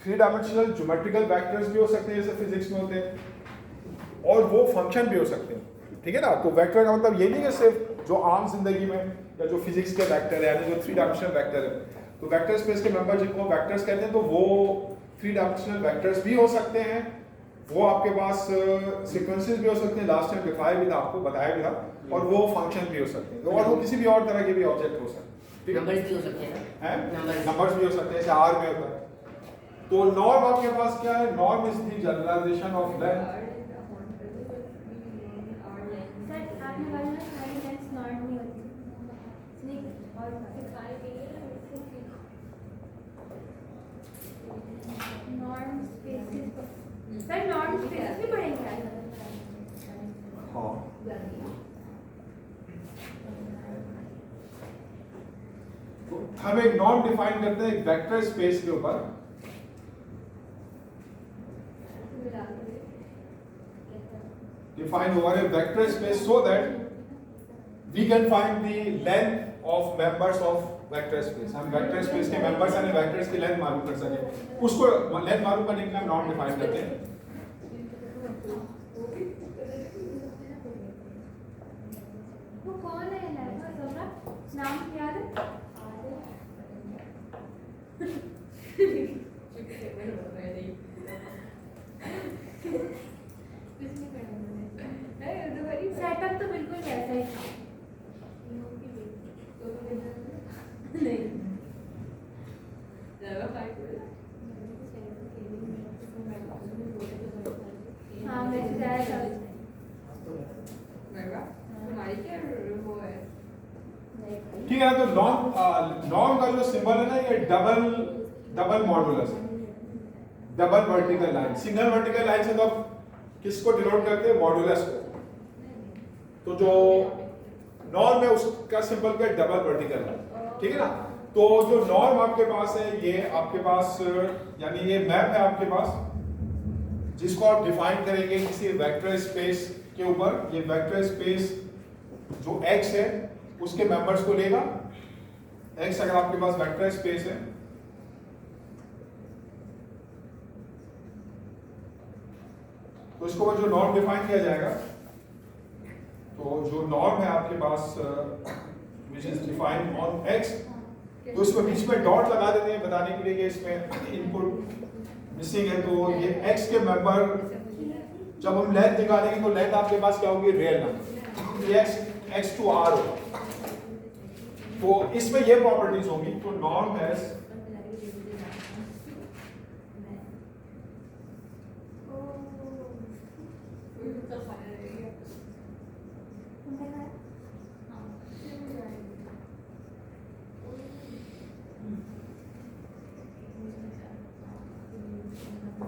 3 डायमेंशनल ज्योमेट्रिकल वेक्टर्स भी हो सकते हैं जैसे फिजिक्स में होते हैं और वो फंक्शन भी हो सकते हैं, ठीक है ना। तो वेक्टर का मतलब ये नहीं है सिर्फ जो आम जिंदगी में या जो फिजिक्स के वेक्टर है यानी जो 3 डायमेंशनल वेक्टर है, तो वेक्टर स्पेस के मेंबर जिनको वेक्टर्स कहते हैं तो वो 3 डायमेंशनल वेक्टर्स भी हो सकते हैं, वो आपके पास सीक्वेंसेस भी हो सकते हैं, लास्ट टाइम दिखाया भी था आपको, बताया भी था, और वो फंक्शन भी हो सकते हैं और वो किसी भी और तरह के भी ऑब्जेक्ट हो सकते हैं, ठीक है।
नंबर्स भी हो सकते हैं ना,
नंबर्स भी हो सकते हैं जैसे आर में होता है। तो नॉर्म आपके पास क्या है, norm is the generalization of length.
Sir आपने बोला ना सारी लेंथ नॉर्म नहीं होती, नहीं और सिखाई गई है norm spaces. Sir norm spaces भी पढ़ेंगे आज?
हाँ, तो हम एक नॉर्म डिफाइन करते हैं एक वेक्टर स्पेस के ऊपर। Define over a vector space so that we can find the length of members of vector space। हम वेक्टर स्पेस के मेंबर्स यानी वेक्टर्स की लेंथ मालूम कर सके, उसको लेंथ मालूम करने के लिए हम नॉर्म डिफाइन करते हैं।
वो कौन है लड़का सबरा, नाम याद है? सेटअप तो बिल्कुल वैसा ही था। हाँ वैसे जाएगा।
ठीक है, तो नॉर्म का जो सिंबल है ना ये double modulus, double vertical line. Single vertical line से तो किसको डिनोट करते हैं, मॉडुलस को। तो जो नॉर्म है उसका सिंबल क्या है, डबल वर्टिकल लाइन, ठीक है ना। तो जो नॉर्म आपके पास है ये आपके पास यानी ये मैप है आपके पास जिसको आप डिफाइन करेंगे किसी वेक्टर स्पेस के ऊपर। ये वेक्टर स्पेस जो x है उसके मेंबर्स को लेगा। x अगर आपके पास वेक्टर स्पेस है तो इसको जो नॉर्म डिफाइन किया जाएगा, तो जो नॉर्म है आपके पास which is defined on x, तो इसमें बीच में डॉट लगा देते हैं बताने के लिए कि इसमें इनपुट मिसिंग है। तो ये x के मेंबर जब हम लेंथ निकालेंगे तो लेंथ आपके पास क्या होगी, रियल नंबर, ये x टू r होगा। तो इसमें ये प्रॉपर्टीज होंगी। तो नॉर्म हैज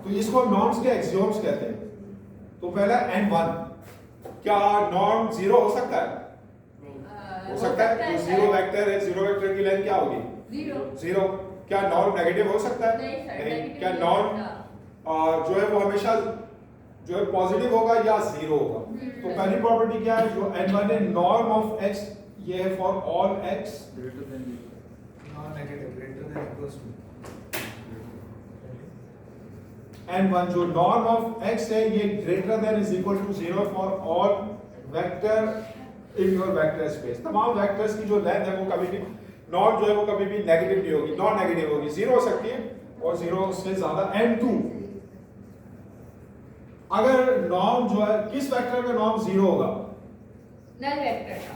तो इसको हम नॉर्म्स के एक्सियोम्स कहते हैं। तो पहला n1, क्या नॉर्म 0 हो सकता है? हो सकता है। तो जीरो वेक्टर है, जीरो वेक्टर की लेंथ क्या होगी, 0। क्या नॉर्म नेगेटिव हो सकता है? नहीं। क्या नॉर्म जो है वो हमेशा जो है पॉजिटिव होगा या 0 होगा? तो पहली प्रॉपर्टी क्या है, जो n1 है, नॉर्म ऑफ x, ये है for all x
greater than
non negative greater than equals to
n1 जो नॉर्म ऑफ x है ये greater than is equal to 0 for all vector in your vector space. तमाम vectors की जो length है वो कभी भी नॉर्म जो है वो कभी भी नेगेटिव नहीं होगी, नॉन नेगेटिव होगी, 0 हो सकती है और 0 से ज्यादा। n2 अगर नॉर्म जो है किस वेक्टर का नॉर्म 0 होगा,
नल वेक्टर का।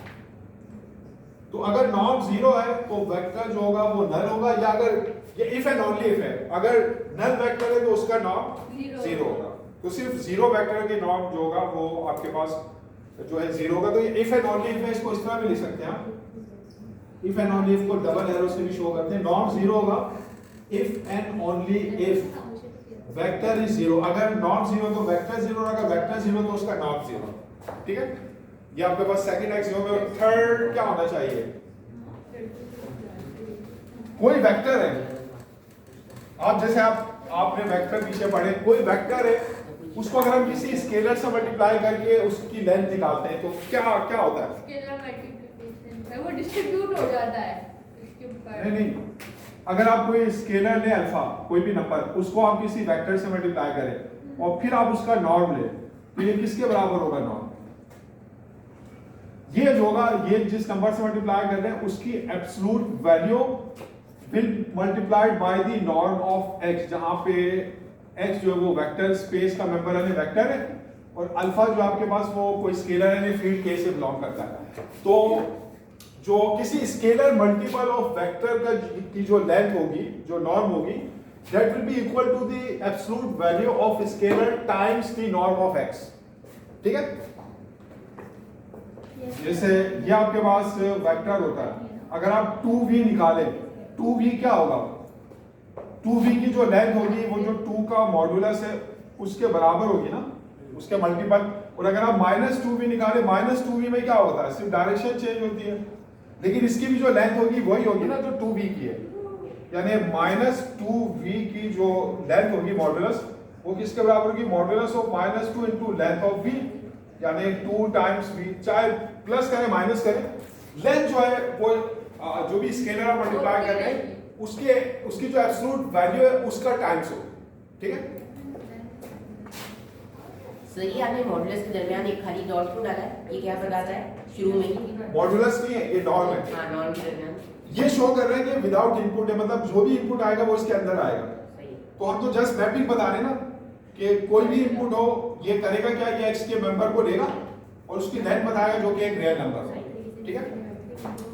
तो अगर नॉर्म 0 है तो वेक्टर जो होगा वो नल होगा, या अगर ये इफ एंड ओनली इफ है, अगर नल वेक्टर है तो उसका नॉर्म 0 होगा। तो सिर्फ 0 वेक्टर के नॉर्म जो होगा वो आपके पास जो है 0 होगा। तो ये इफ एंड ओनली इफ है, इसको इस तरह भी लिख सकते हैं आप, इफ एंड ओनली इफ को डबल एरो से भी शो करते हैं। नॉर्म 0 होगा if and only if vector is 0। अगर नॉर्म 0 तो वेक्टर 0, और अगर वेक्टर 0 तो उसका नॉर्म 0। ठीक है, ये आपके पास सेकंड एक्सियोम है। थर्ड क्या होना चाहिए, कोई वेक्टर है आप जैसे आपने वेक्टर पीछे पढ़े, कोई वेक्टर है उसको अगर हम किसी स्केलर से मल्टीप्लाई करके उसकी लेंथ निकालते हैं तो क्या क्या होता है?
स्केलर मल्टीप्लिकेशन वो डिस्ट्रीब्यूट हो जाता है इसके ऊपर।
नहीं, अगर आप कोई स्केलर ले अल्फा, कोई भी नंबर, उसको आप किसी वेक्टर से मल्टीप्लाई करें और फिर आप उसका नॉर्म ले, तो ये किसके बराबर होगा नॉर्म? ये जो होगा, ये जिस नंबर से मल्टीप्लाई कर रहे हैं उसकी absolute value will multiplied by the norm of x, जहां पे x जो है वो वेक्टर स्पेस का मेंबर है, वेक्टर है, और अल्फा जो आपके पास वो कोई स्केलर है, फील्ड के से बिलोंग करता है। तो जो किसी स्केलर मल्टीपल ऑफ वेक्टर का की जो लेंथ होगी, जो नॉर्म होगी, that will be equal to the absolute value of scalar times the norm of x। ठीक है? जैसे ये आपके पास वेक्टर होता है, अगर आप 2v निकालें, 2v क्या होगा? 2v की जो लेंथ होगी वो जो 2 का मॉड्यूलस है उसके बराबर होगी ना, उसके मल्टीपल। और अगर आप -2v निकालें, -2v में क्या होता है? सिर्फ डायरेक्शन चेंज होती है, लेकिन इसकी भी जो लेंथ होगी वही होगी ना जो 2v की है। यानी -2v की जो लेंथ होगी मॉड्यूलस, वो किसके बराबर होगी? Modulus of -2 into length of v, यानी 2 टाइम्स v, चाहे प्लस करें माइनस करें, लेंथ जो है वो जो भी स्केलर आप मल्टीप्लाई कर रहे हैं उसकी जो एब्सोल्यूट वैल्यू है उसका टाइम्स हो। ठीक है?
सर ये आपने मॉड्यूलस के दरमियान एक खाली डॉट क्यों डाला है? ये क्या बताता है शुरू में ही?
मॉड्यूलस नहीं है, ये नॉर्म है।
हाँ, नॉर्म के दरमियान
ये शो कर रहे हैं कि विदाउट इनपुट है, मतलब जो भी इनपुट आएगा वो इसके अंदर आएगा।
सही है।
तो हम तो जस्ट मैपिंग बता रहे हैं ना कि कोई भी इनपुट हो, ये करेगा क्या? ये x के मेंबर को लेगा और उसकी लेंथ बताएगा जो कि एक रियल नंबर हो। ठीक है?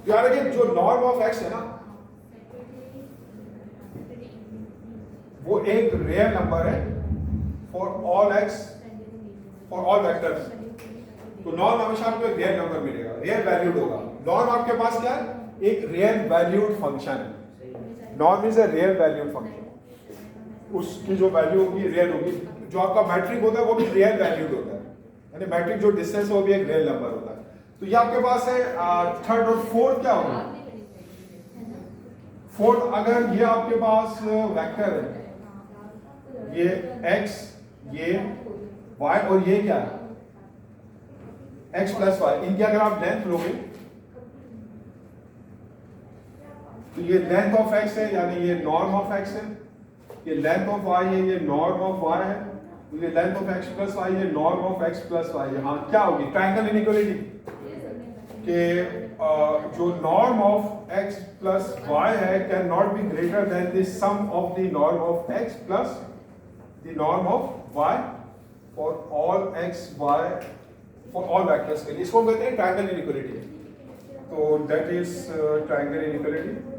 याद रखिए जो नॉर्म ऑफ x है ना, वो एक रियल नंबर है for all x, for all vectors. तो नॉर्म हमेशा आपको एक रियल नंबर मिलेगा, रियल वैल्यूड होगा। नॉर्म आपके पास क्या है? एक रियल वैल्यूड फंक्शन है। Norm is a real valued function, उसकी जो वैल्यू होगी रियल होगी। जो आपका मैट्रिक होता है वो भी रियल वैल्यूड होता है, यानी मैट्रिक जो डिस्टेंस है वो भी एक रियल नंबर होता है। तो ये आपके पास है थर्ड और फोर्थ क्या होगा? फोर्थ, अगर ये आपके पास वेक्टर है, ये x, ये y और ये क्या है? x प्लस वाई, इनकी अगर आप लेंथ लोगे तो ये लेंथ ऑफ x है, यानी ये नॉर्म ऑफ x है, ये लेंथ ऑफ y है, ये नॉर्म ऑफ y है, ये length of x plus y, ये norm of x plus y। यहाँ क्या होगी? ट्रायंगल इनइक्वालिटी कि जो norm of x plus y है can not be greater than the sum of the norm of x plus the norm of y for all x y for all vectors के लिए। इसको हम कहते हैं triangle inequality. तो that is triangle inequality.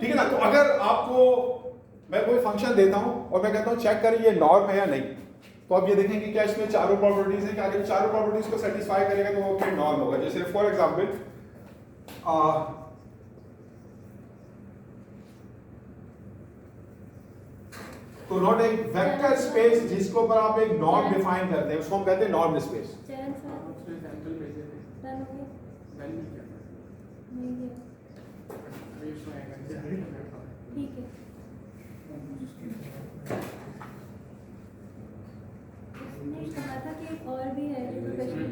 ठीक है ना? तो अगर आपको मैं कोई फंक्शन देता हूं और मैं कहता हूं चेक करें ये नॉर्म है या नहीं, तो आप ये देखेंगे क्या इसमें चारों प्रॉपर्टीज है कि अगर चारों प्रॉपर्टीज को सेटिस्फाई करेगा तो वो फिर नॉर्म होगा। जैसे फॉर एग्जांपल तो नॉट एक वेक्टर स्पेस जिसके ऊपर आप एक नॉर्म डिफाइन करते हैं उसको हम कहते हैं नॉर्म स्पेस।
चरण सर
उसमें सैंपल भेजे थे,
डन हो गया?
वैल्यू क्या था?
नहीं गया।
अभी उसमें आएगा
ठीक है। उसने कहा था कि एक और भी है प्रोफेशनल,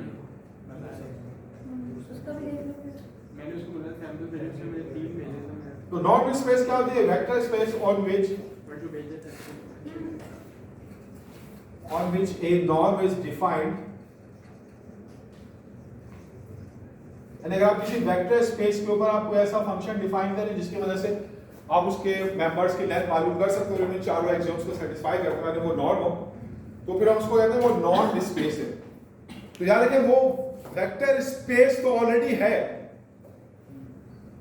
उसका भी देख लो फिर।
मैंने उसको बोला सैंपल भेजे, उसमें मैंने 3 भेजे थे। मैं
तो नॉर्म स्पेस क्या होती है? वेक्टर स्पेस ऑन विच
भेजे थे
on which a norm is defined। यानी अगर आप किसी वेक्टर स्पेस के ऊपर आप कोई ऐसा फंक्शन डिफाइन करें जिसकी वजह से आप उसके मेंबर्स की लेंथ मालूम कर सकते हो, उन्हें चारों एक्सियोम्स को सेटिस्फाई करते हैं, वो नॉर्म हो, तो फिर हम उसको कहते हैं वो नॉर्म स्पेस है। तो याद रखें वो वेक्टर स्पेस तो ऑलरेडी है,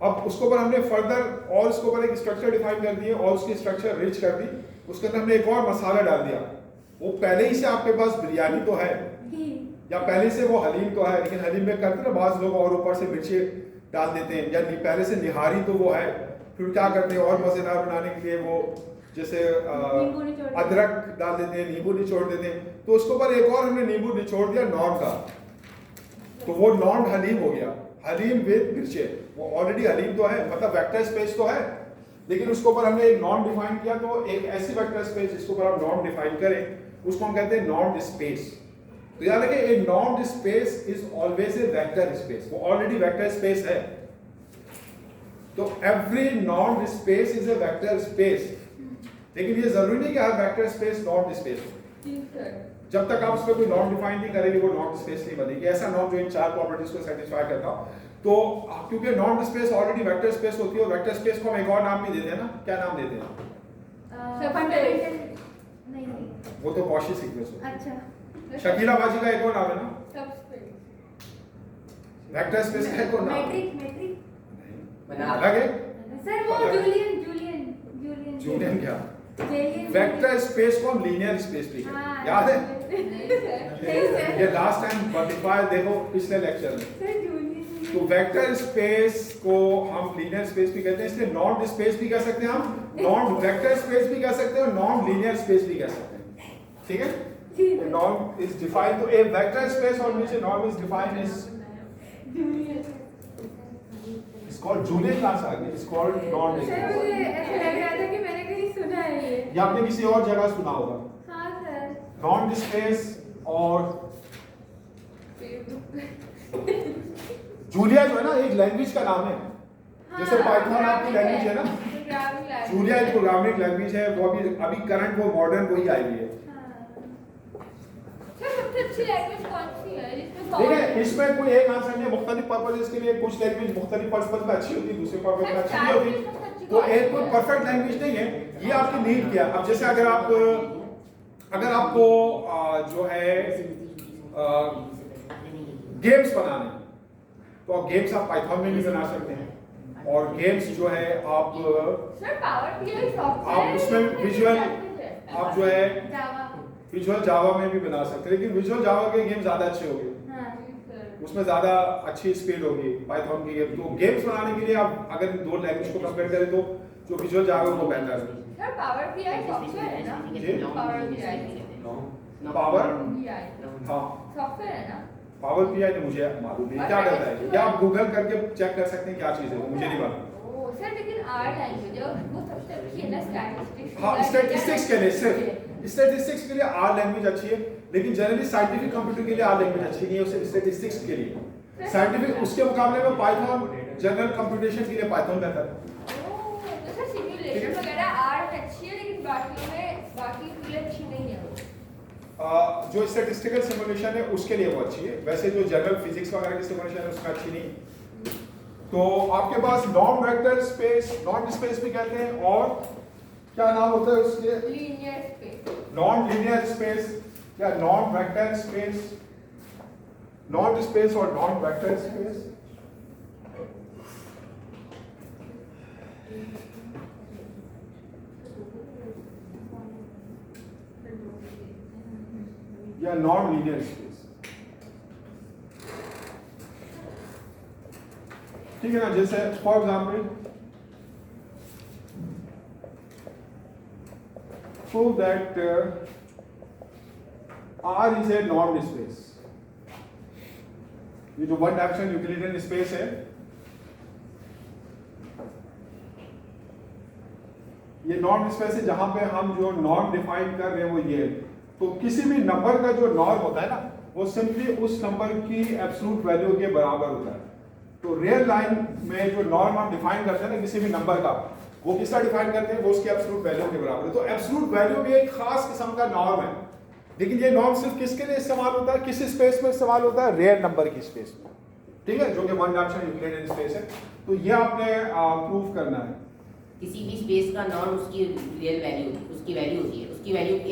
अब उसके ऊपर हमने फर्दर और उसके ऊपर एक स्ट्रक्चर डिफाइन कर दी और उसकी स्ट्रक्चर रिच कर दी, उसके अंदर हमने एक और मसाला डाल दिया। वो पहले ही से आपके पास बिरयानी तो है या पहले से वो हलीम तो है, लेकिन हलीम में करते ना बाज लोग और ऊपर से मिर्ची डाल देते हैं, या पहले से निहारी तो वो है, फिर क्या करते हैं और मजेदार बनाने के लिए वो जैसे
नींबू निचोड़ देते।
अदरक डाल देते हैं, नींबू निचोड़ देते हैं, तो उसके ऊपर एक और हमने नींबू निचोड़ दिया नॉन का, तो वो नॉन हलीम हो गया, हलीम विद मिर्चे। वो ऑलरेडी हलीम तो है, मतलब वेक्टर स्पेस तो है, लेकिन उसके ऊपर हमने एक नॉन डिफाइन किया, तो एक ऐसी वेक्टर स्पेस जिसके ऊपर हम नॉन डिफाइन करें उसको हम कहते हैं नॉन स्पेस। तो याद रखिए a non space is always a vector space, वो ऑलरेडी वेक्टर स्पेस है। तो every non space is a vector space, लेकिन ये जरूरी नहीं कि हर वेक्टर स्पेस नॉन स्पेस हो। जब तक आप उस पर कोई नॉन डिफाइन नहीं करेंगे वो नॉन स्पेस नहीं बनेगी। ऐसा नॉन जो इन चार प्रॉपर्टीज को सेटिस्फाई करता हो, तो क्योंकि non space already vector space होती है, और वेक्टर स्पेस को हम एक और नाम भी देते हैं ना, क्या नाम देते हैं?
फंडामेंटल नहीं।
वो तो कॉशी सीक्वेंस होता
अच्छा
है। शकीला बाजी का एक और नाम है ना, वेक्टर स्पेस का एक और नाम
मैट्रिक मैट्रिक
बना
अलग है।
सर वो जूलियन जूलियन जूलियन
जूलियन क्या?
जूलियन
वेक्टर स्पेस को हम लीनियर स्पेस भी कहते हैं, याद है?
नहीं
ये लास्ट टाइम बटरफ्लाई देखो पिछले लेक्चर में।
सर जूलियन
तो वेक्टर स्पेस को हम लीनियर स्पेस भी कहते हैं, इसलिए नॉन स्पेस भी कह सकते हैं हम, नॉन वेक्टर स्पेस भी कह सकते हैं, और नॉन लीनियर स्पेस भी कह सकते हैं। ठीक है? नॉन इज डिफाइंड, तो a vector space on which नॉन is defined is it's called जूलियन क्लास आ गई, इट्स कॉल्ड नॉन
सर मुझे ऐसा लग रहा था कि मैंने कहीं सुना है ये।
या आपने किसी और जगह सुना होगा।
हाँ सर
नॉन स्पेस और जूलिया जो है ना एक लैंग्वेज का नाम है, जैसे पाइथन आपकी लैंग्वेज है ना, जूलिया एक प्रोग्रामिंग लैंग्वेज है, वो अभी करंट वो मॉडर्न वही आई हुई है।
सबसे अच्छी लैंग्वेज कौन सी है जिसमें
देखिए इसमें कोई एक आंसर नहीं है, मुख्तलिफ पर्पसेस के लिए कुछ लैंग्वेज मुख्तलिफ पर्पस में अच्छी होती है, दूसरे पर्पस में अच्छी नहीं होती, तो एक कोई परफेक्ट लैंग्वेज नहीं है, ये आपकी नीड क्या। अब जैसे अगर आपको जो है गेम्स बनाने, तो आप गेम्स आप पाइथन में भी बना सकते हैं, और गेम्स जो है आप
सर पावर बीआई सॉफ्टवेयर
आप उसमें विजुअल आप जो है
जावा
विजुअल जावा में भी बना सकते हैं, लेकिन विजुअल जावा के गेम ज्यादा अच्छे होंगे, उसमें ज्यादा अच्छी स्पीड होगी पाइथन की गेम। तो गेम्स बनाने के लिए आप अगर इन दो लैंग्वेज को कंपेयर करें तो जो विजुअल जावा वो बेहतर है।
सर पावर बीआई सॉफ्टवेयर है ना,
जी?
पावर बीआई
पावर
बीआई
हाँ
सॉफ्टवेयर है ना।
पावर पीआई ने मुझे मालूम नहीं क्या करता है, क्या आप गूगल करके चेक कर सकते हैं क्या चीज है, वो मुझे नहीं मालूम।
ओ सर लेकिन आर लैंग्वेज है वो सबसे अच्छी है ना स्टैटिस्टिक्स।
हाँ स्टैटिस्टिक्स के लिए, सिर्फ स्टैटिस्टिक्स के लिए आर लैंग्वेज अच्छी है, लेकिन जनरली साइंटिफिक कंप्यूटर के लिए आर लैंग्वेज अच्छी नहीं है, उससे स्टैटिस्टिक्स के लिए साइंटिफिक उसके मुकाबले में पाइथन जनरल कंप्यूटेशन के लिए पाइथन बेहतर है।
ओ तो सर सिमुलेशन वगैरह आर में अच्छी है, लेकिन बाकी के लिए अच्छी नहीं है वो।
जो स्टैटिस्टिकल सिमुलेशन है उसके लिए वो अच्छी है, वैसे जो जनरल फिजिक्स वगैरह की सिमुलेशन है उसमें अच्छी नहीं। तो आपके पास नॉन वेक्टर स्पेस, नॉन स्पेस भी कहते हैं, और क्या नाम होता है उसके,
लीनियर स्पेस,
नॉन लीनियर स्पेस या नॉन वेक्टर स्पेस, नॉन स्पेस और नॉन वेक्टर स्पेस। या नॉन लीनियर स्पेस, ठीक है ना। जैसे for example prove that R is a normed space। ये जो वन डायमेंशनल यूक्लिडियन स्पेस है, ये नॉर्म स्पेस है जहां पे हम जो नॉर्म डिफाइन कर रहे हैं वो ये है। तो किसी भी नंबर का जो नॉर्म होता है ना, वो सिंपली उस नंबर की एब्सोल्यूट वैल्यू के बराबर होता है। तो रियल लाइन में जो नॉर्म हम डिफाइन करते हैं ना किसी भी नंबर का, वो किसका डिफाइन करते हैं, वो उसकी एब्सोल्यूट वैल्यू के बराबर है। तो एब्सोल्यूट वैल्यू भी एक खास किस्म का नॉर्म है, लेकिन ये नॉर्म सिर्फ किसके लिए इस्तेमाल होता है, किस स्पेस में इस्तेमाल होता है, रियल नंबर की स्पेस में, ठीक है, जो कि वन डायमेंशनल यूक्लिडियन स्पेस है। तो ये आपने प्रूव करना है।
किसी भी स्पेस का नॉर्म उसकी रियल वैल्यू, उसकी वैल्यू होती है, उसकी वैल्यू की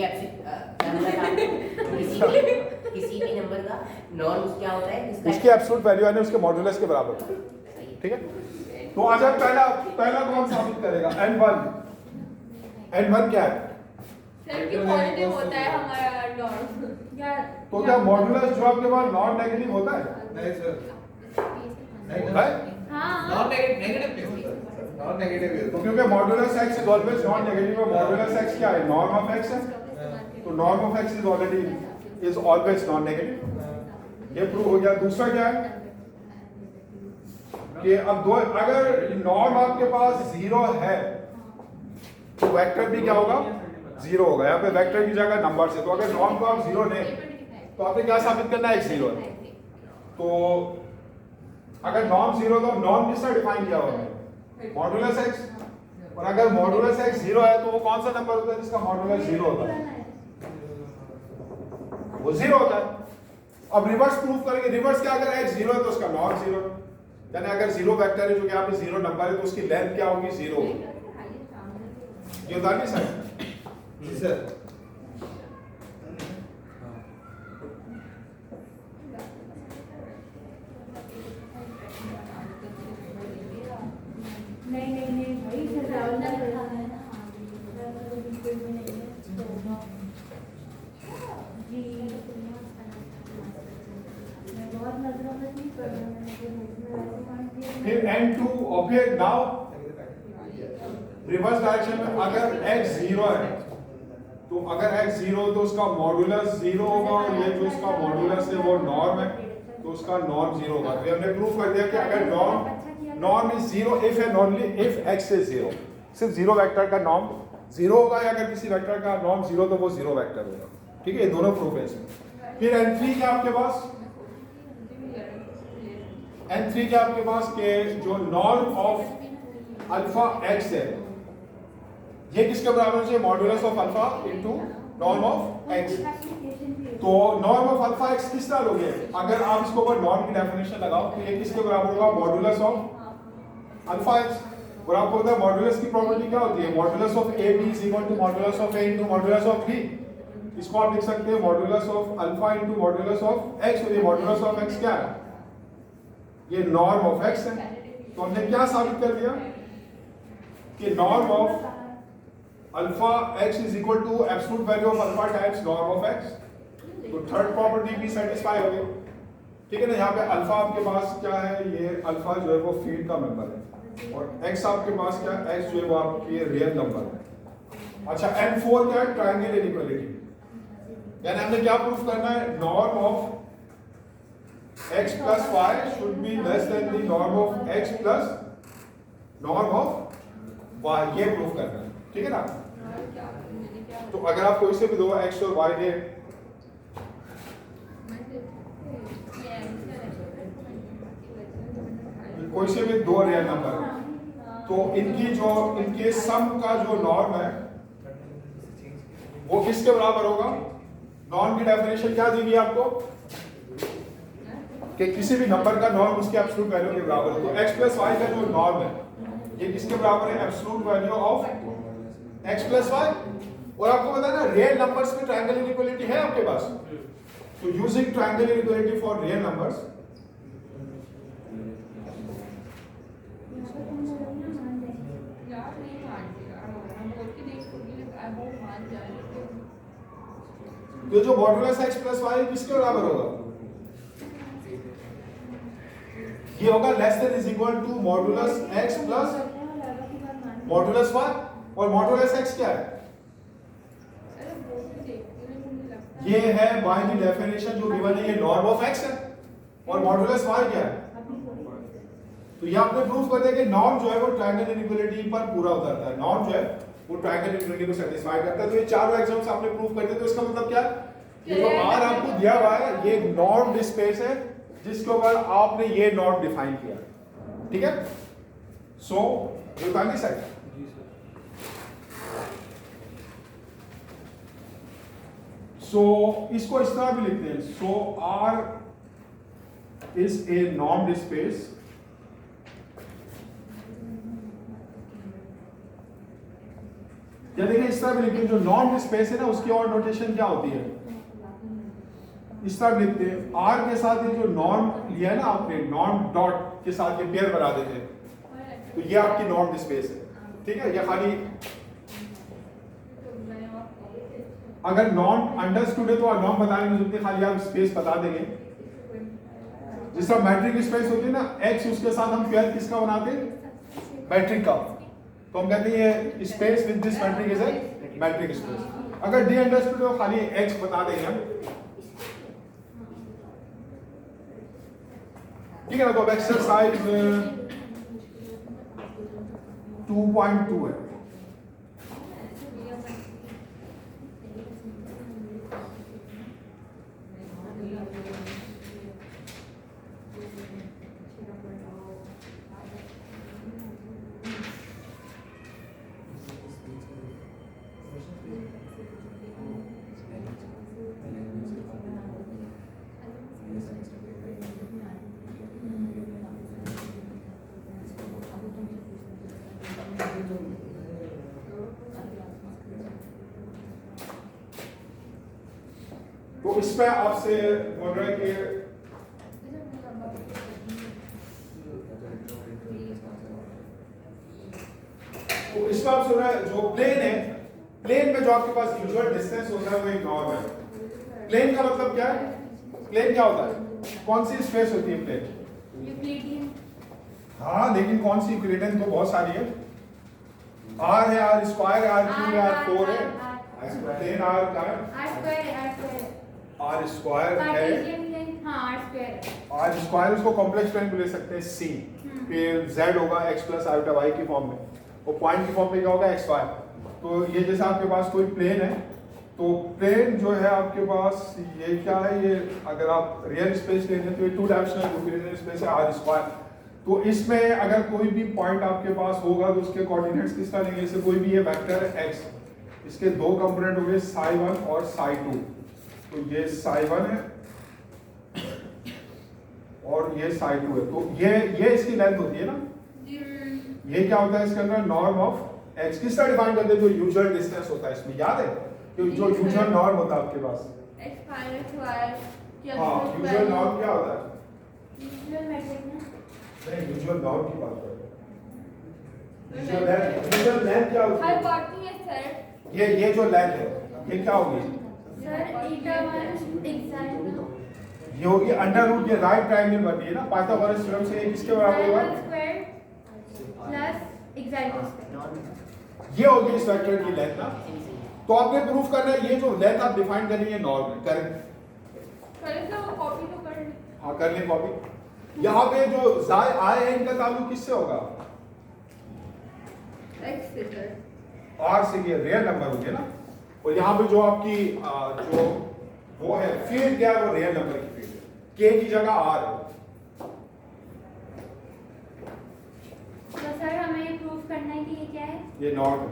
किसी भी नंबर का नॉर्म क्या होता है,
उसकी एब्सोल्यूट वैल्यू यानी उसके मॉड्यूलस के बराबर होता है, ठीक है। तो आज पहला कौन साबित करेगा, n1 क्या है,
सर की पॉजिटिव होता है हमारा नॉर्म या
तो क्या मॉड्यूलस जो आपके पास नॉन नेगेटिव होता है,
नहीं सर,
होता है?
हाँ
नॉन नेगेटिव नहीं सर, नॉन नॉन नेगेटिव
तो क्योंकि modulus x is always non negative है, मॉडुलस x क्या है, नॉर्म ऑफ x है, तो norm of x is always non negative, ये प्रूव हो गया। दूसरा क्या है कि अब दो, अगर नॉर्म आपके पास 0 है तो वेक्टर भी क्या होगा, 0 होगा। यहाँ पे वेक्टर की जगह नंबर से, तो अगर नॉर्म को आप 0 लें तो आपने क्या साबित करना है, x 0 है। तो अगर नॉर्म 0 तो नॉर्म किससे डिफाइन किया हुआ है, मॉडुलस x, और अगर मॉडुलस x 0 है तो वो कौन सा नंबर होता है जिसका मॉडुलस 0 होता है, वो 0 होता है। अब रिवर्स प्रूफ करेंगे, रिवर्स क्या, अगर x 0 है तो उसका नॉर्म 0, यानी अगर 0 वेक्टर है जो कि यहाँ पे 0 नंबर है तो उसकी लेंथ क्या होगी, 0 होगी। ये होता नहीं सर?
जी सर।
नहीं भाई जी मैं बहुत नजरों में नहीं पढ़ रहा हूँ।
फिर n2 और फिर नाउ रिवर्स डायरेक्शन में अगर x 0 है तो अगर x 0 तो उसका मॉडुलस 0 होगा, और ये जो इसका मॉडुलस है वो नॉर्म है तो उसका नॉर्म 0 होगा। तो हमने प्रूफ कर दिया कि अगर norm is 0 if and only if x is 0, सिर्फ 0 वेक्टर का नॉर्म 0 होगा, या अगर किसी वेक्टर का नॉर्म 0 तो वो 0 वेक्टर होगा। ठीक है, ये दोनों प्रूफ है इसमें। फिर n3 क्या आपके पास, n3 क्या आपके पास के जो नॉर्म ऑफ अल्फा x है ये किसके बराबर होना चाहिए, modulus of alpha into norm of x। तो नॉर्म ऑफ अल्फा x किस तरह लोगे, अगर आप इसको ऊपर नॉर्म की डेफिनेशन लगाओ तो ये किसके बराबर होगा, मॉडुलस ऑफ अल्फा x। और आपको पता है मॉडुलस की प्रॉपर्टी क्या होती है, modulus of a b is equal to modulus of a into modulus of b। इसको आप लिख सकते हैं modulus of alpha into modulus of x, और ये मॉडुलस ऑफ x क्या है, ये नॉर्म ऑफ x है। तो हमने क्या साबित कर दिया कि norm of alpha x is equal to absolute value of alpha times norm of x। तो थर्ड प्रॉपर्टी भी सेटिस्फाई हो गई। ठीक है ना, यहाँ पे अल्फा आपके पास क्या है, ये अल्फा जो है वो फील्ड का मेंबर है, और x आपके पास क्या है, x जो है वो आपकी रियल नंबर है। अच्छा, n4 क्या है, ट्रायंगल इनइक्वालिटी, यानी हमने क्या प्रूफ करना है, norm of x plus y should be less than the norm of x plus norm of y, ये प्रूफ करना है। ठीक है ना। तो अगर आप कोई से भी दो x और y दे, कोई से भी दो रियल नंबर, तो इनके सम का जो नॉर्म है वो किसके बराबर होगा, नॉर्म की डेफिनेशन क्या दी गई आपको कि किसी भी नंबर का नॉर्म उसके एब्सोल्यूट वैल्यू के बराबर है। तो x प्लस y का जो नॉर्म है ये किसके बराबर है, absolute value of x plus y। और आपको पता है ना रियल नंबर्स में ट्रायंगल इनइक्वालिटी है आपके पास, तो using triangle inequality for real numbers, तो जो मॉडुलस x प्लस y किसके बराबर होगा, ये होगा less than is equal to modulus x plus modulus y। और मॉडुलस x क्या है, ये है बाय द डेफिनेशन जो गिवन है, ये नॉर्म ऑफ x है, और मॉडुलस y क्या है। तो ये आपने प्रूफ कर दिया कि नॉर्म जो है वो ट्रायंगल इनइक्वालिटी पर पूरा उतरता है, नॉर्म जो है वो ट्रायंगल इनइक्वालिटी को सेटिस्फाई करता है। तो ये चारों एग्जाम्स आपने प्रूफ कर दिए। तो इसका मतलब क्या है, ये जो r आपको दिया हुआ है ये नॉर्म स्पेस है जिसके ऊपर आपने ये नॉर्म डिफाइन किया। ठीक है, सो यू कैन डिसाइड। सो इसको इस तरह भी लिखते हैं, सो r is a norm space या देखिए इस तरह भी लिखते हैं, जो नॉर्म स्पेस है ना उसकी और नोटेशन क्या होती है, इस तरह लिखते हैं, r के साथ ये जो नॉर्म लिया है ना आपने, नॉर्म डॉट के साथ ये पेयर बना देते हैं, तो ये आपकी नॉर्म स्पेस है। ठीक है, ये खाली अगर नॉर्म अंडरस्टूड है तो नॉर्म बताने की जरूरत नहीं, खाली आप स्पेस बता देंगे। जिस तरह मैट्रिक स्पेस होती है ना, x उसके साथ हम पेयर किसका बनाते हैं, मैट्रिक का। तो हम कहते हैं ये space with this metric is a metric space. अगर डी अंडरस्टूड हो खाली एक्स बता देंगे हम, ठीक है ना। तो अब एक्सरसाइज 2.2 है। तो इसमें आपसे बोल रहा है कि तो इसमें आप सुन रहे हैं जो प्लेन है, प्लेन में जो आपके पास यूजुअल डिस्टेंस होता है वो एक नॉर्म है। प्लेन का मतलब क्या है? प्लेन क्या होता है? कौन सी स्पेस होती है प्लेन?
यूक्लिडियन।
हाँ, लेकिन कौन सी? यूक्लिडियन तो बहुत सारी है। आर है, आर स्क्वायर है, आर क्यूब है, आर 4 है। प्लेन आर का है,
आर स्क्वायर है, आर स्क्वायर है।
आर स्क्वायर है,
कार्टेशियन प्लेन, हाँ आर स्क्वायर है।
आर स्क्वायर उसको कॉम्प्लेक्स प्लेन भी ले सकते हैं सी, फिर z होगा x प्लस आयोटा y की फॉर्म में, और पॉइंट की फॉर्म में क्या होगा x y। तो ये जैसे आपके पास कोई प्लेन है, तो प्लेन जो है आपके पास ये क्या है, ये अगर आप रियल स्पेस लेते हैं तो ये 2 डायमेंशनल यूक्लिडियन स्पेस है आर स्क्वायर। तो इसमें अगर कोई भी पॉइंट आपके पास होगा तो उसके कोऑर्डिनेट्स किस तरह लेंगे? जैसे कोई भी ये वेक्टर है x, इसके दो कंपोनेंट हो गए psi1 और psi2। तो ये psi1 है और ये psi2 है। तो ये इसकी लेंथ होती है ना। ये क्या होता है इसके अंदर? Norm of x। किस तरह डिफाइन करते हैं? जो यूजुअल डिस्टेंस होता है इसमें, याद है? जो यूजुअल नॉर्म होता है आपके पास।
x minus y
हाँ, यूजुअल नॉर्म क्या होता है?
यूजुअल मैट्रिक ना।
नहीं, यूजुअल नॉर्म की बात कर रहे हैं। यूजुअल लेंथ क्या होती
हर
है?
पार्ट की है सर।
ये जो लेंथ है ये क्या होगी?
सर ईटा 1 एग्जैक्ट
ये होगी अंडर रूट, ये राइट ट्रायंगल बन रही है ना पाइथागोरस थ्योरम से। ये किसके बराबर होगा?
Square plus exact square.
ये होगी इस वेक्टर की लेंथ ना। तो आपने प्रूफ करना है ये जो लेंथ आप डिफाइन कर रही है नॉर्म है।
करें तो वो कॉपी तो कर ले।
हाँ, कर लें कॉपी। यहाँ पे जो जाय आए हैं इनका ताल्लुक किससे होगा?
x से सर।
आर से, ये रियल नंबर हो गया ना। और यहाँ पे जो आपकी जो वो है फील्ड क्या है? वो रियल नंबर की फील्ड है, के की जगह आर है।
तो सर हमें प्रूफ करना है कि ये क्या है?
ये नॉर्म है।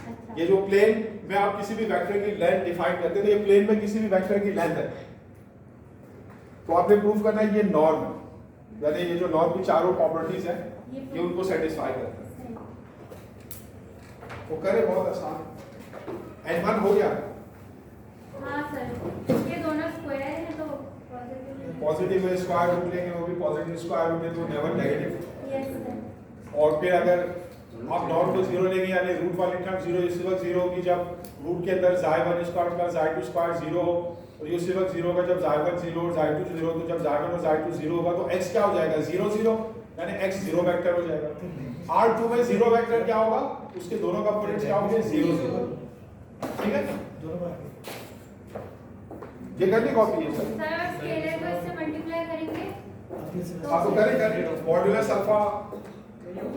अच्छा।
ये जो प्लेन में आप किसी भी वेक्टर की लेंथ डिफाइन करते हैं तो ये प्लेन में किसी भी वेक्टर की लेंथ है, तो आपने प्रूफ करना है ये नॉर्म है। यानी ये जो नॉर्म की चारों प्रॉपर्टीज है ये उनको सेटिस्फाई करता है। वो करे बहुत आसान। n1 हो गया।
हाँ सर, ये दोनों स्क्वायर है तो
पॉजिटिव में स्क्वायर रूट लेंगे वो भी पॉजिटिव स्क्वायर रूट है तो नेवर नेगेटिव।
Yes sir.
और फिर अगर आप नॉर्म को जीरो लेंगे यानी रूट वाली टर्म जीरो इसी वक्त जीरो होगी जब रूट के अंदर जाय1 स्क्वायर प्लस जाय2 स्क्वायर जीरो हो, और ये उसी वक्त जीरो होगा जब जाय1 जीरो और जाय2 जीरो। तो जब जाय1 और जाय2 जीरो होगा तो x क्या हो जाएगा? 0 0, यानी x जीरो वेक्टर हो जाएगा। R2 में जीरो वेक्टर क्या होगा? उसके दोनों कंपोनेंट्स क्या होंगे? 0 0। ठीक है, ये करनी कॉपी है सर।
सर और स्केलर को इससे मल्टीप्लाई करेंगे
आपको करें modulus alpha
alpha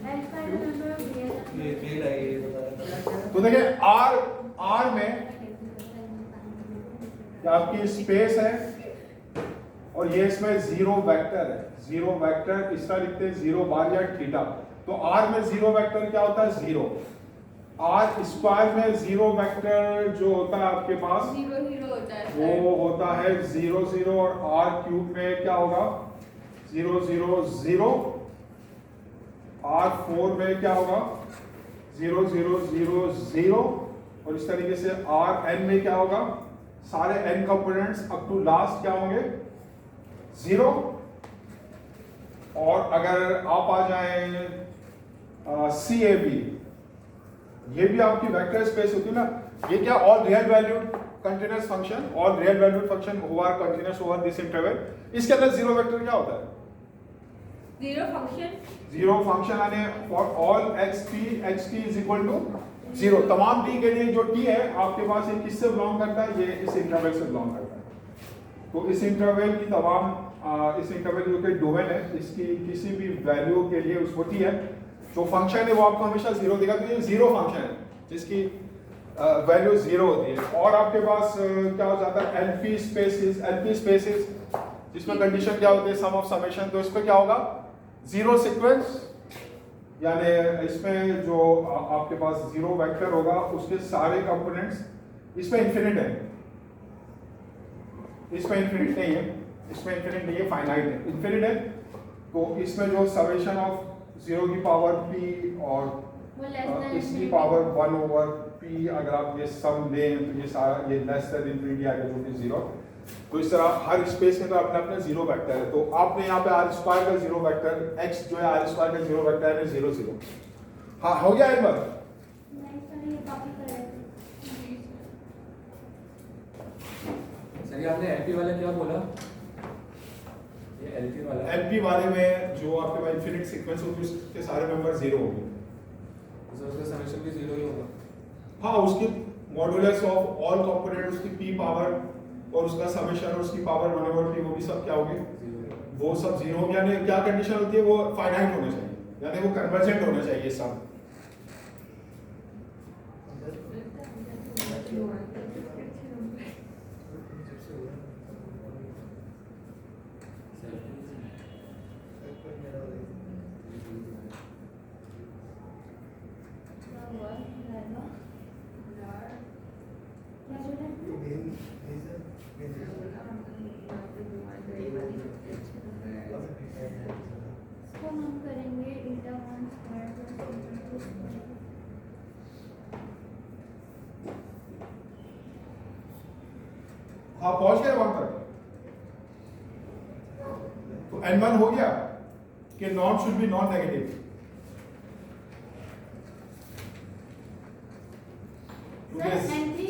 is the number of real.
तो देखिए R में आपकी स्पेस है और ये इसमें जीरो वेक्टर है। जीरो वेक्टर इस तरह लिखते हैं 0 बार या थीटा। तो R में जीरो वेक्टर क्या होता है? 0। R स्क्वायर में जीरो वेक्टर जो होता है आपके पास
0 0 होता है
वो होता है 0 0, और R क्यूब में क्या होगा? 0 0 0। R4 में क्या होगा? 0 0 0 0। और इस तरीके से Rn में क्या होगा? सारे n components up to last क्या होंगे? 0। और अगर आप आ जाएं CAB, ये भी आपकी वेक्टर स्पेस होती है ना। ये क्या? All real valued continuous function, all real valued function who are continuous over this interval. इसके अंदर जीरो वेक्टर क्या होता है?
जीरो फंक्शन
जीरो फंक्शन आने for all x t is equal to zero. तमाम t के लिए जो t है आपके पास ये किससे बिलोंग करता है, ये इस इंटरवल से बिलोंग करता है। तो इस इंटरवल की तमाम इस इंटरवल जो कि डोमेन है इसकी किसी भी वैल्यू के लिए उसको t है, जो फंक्शन है वो आपको हमेशा जीरो देगा। तो ये जीरो फंक्शन है जिसकी वैल्यू जीरो होती है। और आपके पास क्या हो जाता है एलपी स्पेसेस जिसमें कंडीशन क्या होती है सम ऑफ समेशन। तो इसमें क्या होगा जीरो सीक्वेंस, यानी इसमें जो आपके पास जीरो वेक्टर होगा उसके सारे कंपोनेंट्स इसमें इन्फिनिट है, इसमें इन्फिनिट नहीं है, इसमें इन्फिनिट नहीं है, फाइनाइट है, इन्फिनिट है। तो इसमें जो समेशन ऑफ जीरो की पावर p और इसकी पावर 1 ओवर p अगर आप ये सम लें तो ये सारा ये लेस देन इन्फिनिटी आएगा जो कि जीरो। तो इस तरह हर स्पेस में तो अपना अपना जीरो वेक्टर है। तो आपने यहाँ पे आर स्क्वायर का जीरो वेक्टर x जो है आर स्क्वायर का जीरो वेक्टर है 0 0। हाँ हो गया एक बार।
नहीं सर ये कॉपी कर रहे थे।
सर ये आपने एलपी वाला क्या बोला? ये एलपी वाला
एलपी वाले में जो आपके पास इन्फिनिट सीक्वेंस होगी उसके सारे मेंबर जीरो होंगे।
तो उसका समेशन भी जीरो ही होगा।
हाँ उसकी मॉडुलस ऑफ ऑल कंपोनेंट उसकी p पावर और उसका समेशन और उसकी पावर 1 ओवर p वो भी सब क्या होगी, वो सब जीरो होंगे। यानी क्या कंडीशन होती है वो फाइनाइट होना चाहिए, यानी वो कन्वर्जेंट होना चाहिए सब।
इसको हम करेंगे eta 1 square plus eta 2 square।
हाँ पहुंच गए वहां तक। तो n1 हो गया कि not should be non negative.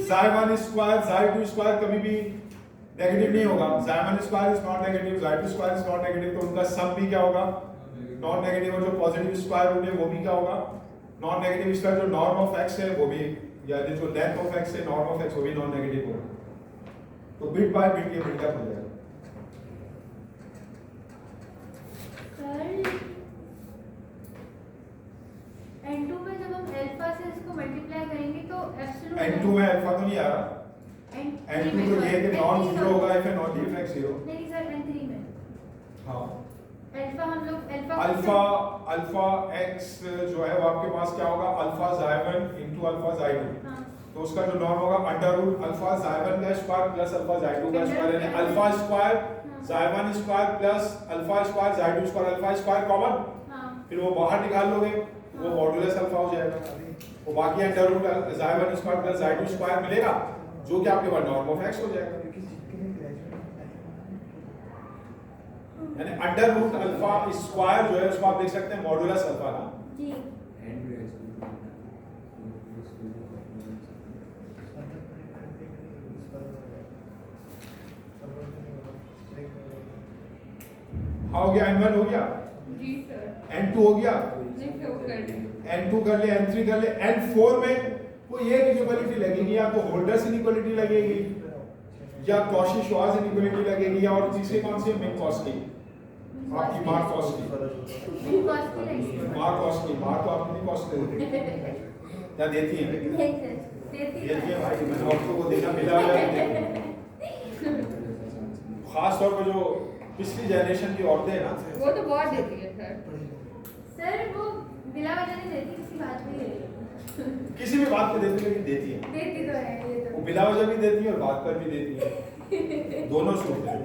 Xi1 square Xi2 square कभी भी नेगेटिव नहीं होगा। Xi1 square is not negative, Xi2 square is not negative. तो उनका सम भी क्या होगा नॉन नेगेटिव। और जो पॉजिटिव स्क्वायर रूट है वो भी क्या होगा नॉन नेगेटिव। इसका जो नॉर्म ऑफ x है वो भी, यानी जो लेंथ ऑफ x है नॉर्म ऑफ x वो भी नॉन नेगेटिव होगा। तो बिट बाय बिट ये बिल्डअप हो जाएगा।
सर n2 में जब हम अल्फा से इसको मल्टीप्लाई करेंगे तो एप्सिलॉन
n2 में अल्फा तो नहीं आ रहा। n2 तो ये है कि नॉन जीरो होगा if A not different zero.
नहीं सर n3 में
हाँ
अल्फा हम लोग
अल्फा x जो है वो आपके पास क्या होगा alpha Xi1 into alpha Xi2।
हाँ
तो उसका जो नॉर्म होगा अंडर रूट अल्फा Xi1 का स्क्वायर प्लस अल्फा Xi2 का स्क्वायर, यानी alpha square Xi1 square plus alpha square Xi2 square, alpha square common,
हाँ
फिर वो बाहर निकाल लोगे वो मॉडुलस अल्फा हो जाएगा। वो बाकी under root Xi1 square plus Xi2 square मिलेगा जो कि आपके पास नॉर्म ऑफ x हो जाएगा। यानी अंडर रूट अल्फा स्क्वायर जो है उसको आप देख सकते हैं मॉडुलस अल्फा ना।
जी
हो गया n1 हो गया,
जी सर
n2 हो गया,
जी सर कर देंगे।
n2 कर ले, n3 कर ले, n4 में कोई एक इनइक्वालिटी लगेगी, या तो होल्डर्स इनइक्वालिटी लगेगी या कॉशी-श्वार्ट्ज इनइक्वालिटी लगेगी, और तीसरी कौन सी है मिन्कोस्की, आपकी मार्कोस्की। मार्कोस्की मार तो आप नहीं कॉस्की क्या देती है? देती है भाई, मैंने आपको वो देखा मिला है। खास तौर पर जो पिछली जनरेशन की औरतें हैं ना
वो तो बहुत देती है सर।
सर वो बिला वजह नहीं देती, किसी बात पे देती
किसी भी बात पे देती है, लेकिन देती है।
देती तो है ये
वो
तो।
बिला वजह भी देती है और बात पर भी देती है, दोनों सूट है।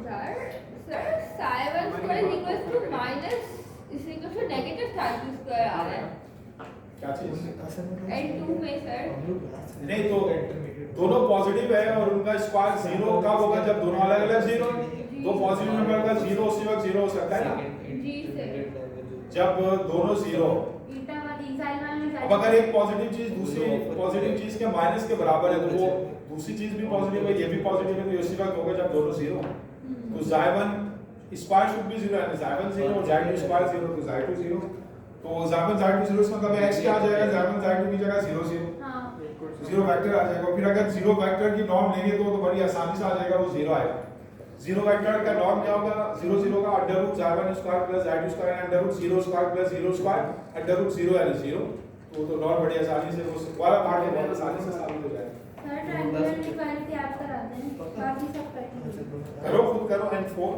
Sir Psi1 square is equals to minus is equals to negative Psi2 square आ रहा है
क्या चीज?
n2 में सर।
नहीं तो दोनों पॉजिटिव है और उनका स्क्वायर जीरो कब होगा जब दोनों अलग अलग जीरो। दो पॉजिटिव नंबर का जीरो उसी वक्त जीरो हो सकता है ना
जी सर।
जब दोनों जीरो।
ईटा वाली साइड वाले में
अब अगर एक पॉजिटिव चीज दूसरी पॉजिटिव चीज के माइनस के बराबर है तो वो दूसरी चीज भी पॉजिटिव है, ये भी पॉजिटिव है, तो ये उसी वक्त होगा जब दोनों जीरो। तो Xi1 square should be zero, यानी Xi1 जीरो और Xi2 स्क्वायर जीरो, तो Xi2 जीरो। तो Xi1 Xi2 जीरो, इसका मतलब x क्या आ जाएगा, Xi1 Xi2 की जगह 0 0,
हाँ
जीरो वेक्टर आ जाएगा। फिर अगर जीरो वेक्टर की नॉर्म लेंगे तो बड़ी आसानी से आ जाएगा, वो जीरो आएगा। जीरो वेक्टर का नॉर्म क्या होगा, 0 0 का under root Xi1 square plus Xi2 square under root 0 square plus 0 square under root 0 यानी 0। तो नॉर्म बड़ी आसानी से वो वाला पार्ट है, बहुत आसानी से साबित हो जाएगा।
सर ट्रायंगुलर इक्वालिटी आप कराते हैं, बाकी सब करेंगे।
करो खुद करो। एंड 4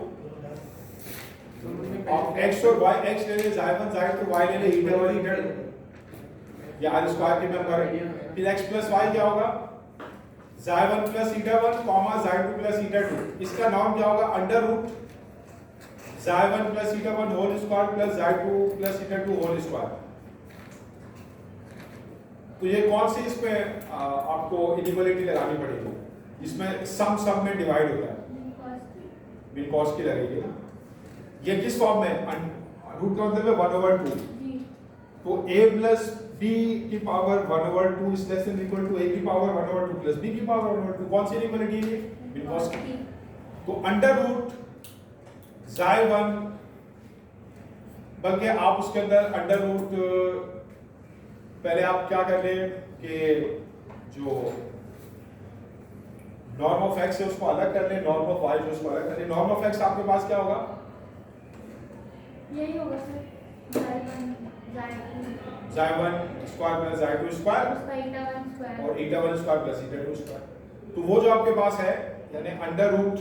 अब x और y, x ले ले Xi1 Xi2, y ले ले eta और eta, ये r स्क्वायर के मेंबर है। फिर x प्लस y क्या होगा, Xi1 plus eta1 comma Xi2 plus eta2, इसका नॉर्म क्या होगा, under root Xi1 plus eta1 whole square plus Xi2 plus eta2 whole square. तो ये कौन सी इसमें आपको इनइक्वालिटी लगानी पड़ेगी, इसमें सम में डिवाइड होता है, बिन कॉस की लगेगी ना। ये किस फॉर्म में, रूट का मतलब है 1/2, तो a प्लस b की power 1/2 is less than equal to a की पावर 1/2 प्लस b की पावर 1/2। कौन सी इनइक्वालिटी है ये, बिन कॉस की। तो अंडर रूट Xi1, बल्कि आप उसके अंदर अंडर रूट पहले आप क्या कर लें कि जो नॉर्म ऑफ x है उसको अलग कर लें, नॉर्म ऑफ y जो उसको अलग कर लें। नॉर्म ऑफ x आपके पास क्या होगा,
यही होगा sir,
Xi1 square plus Xi2 square
उसका eta1 स्क्वायर
और eta1 square plus eta2 square. तो वो जो आपके पास है यानी अंडर रूट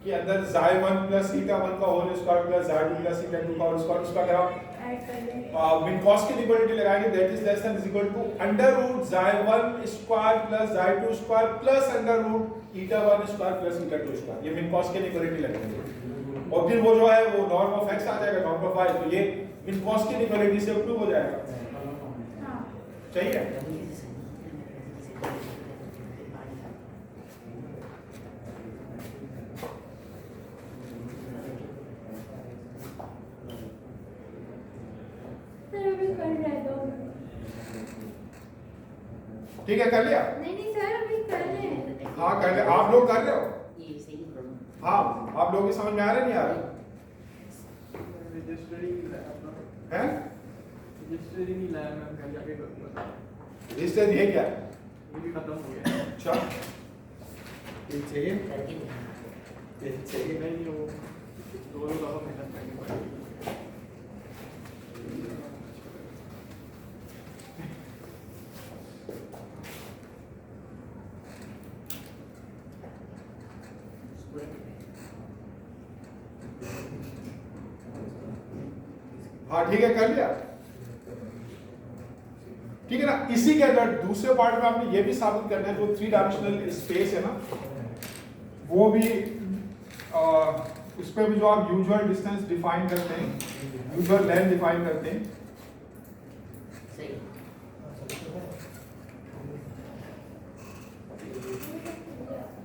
के अंदर Xi1 प्लस eta1 का whole square plus Xi2 plus eta2 का होल स्क्वायर, उसका क्या
ऐड कर लें।
बिन कॉस की इक्वालिटी लगाएंगे, that is less than is equal to under root Xi1 square plus Xi2 square plus under root eta1 square plus eta2 square. ये बिन कॉस की इक्वालिटी लगेंगे और फिर वो जो है वो नॉर्म ऑफ x आ जाएगा, नॉर्म ऑफ y, तो ये बिन कॉस की इक्वालिटी से प्रूव हो जाएगा।
हाँ
चाहिए
सर अभी कर रहे दो।
ठीक है, कर लिया।
नहीं सर अभी कर रहे हैं।
हाँ कर लिया, आप लोग कर रहे हो।
ये सही प्रॉब्लम।
हाँ आप लोगों की समझ में आ रहा है नहीं आ रहा है? रजिस्टर ये क्या है? अच्छा
चाहिए
करके नहीं।
चाहिए
हाँ ठीक है, कर लिया। ठीक है ना। इसी के अंदर दूसरे पार्ट में आपने ये भी साबित करना है, जो 3 डायमेंशनल स्पेस है ना, वो भी उस पर भी जो आप यूजुअल डिस्टेंस डिफाइन करते हैं, यूजुअल लेंथ डिफाइन करते हैं।
सही।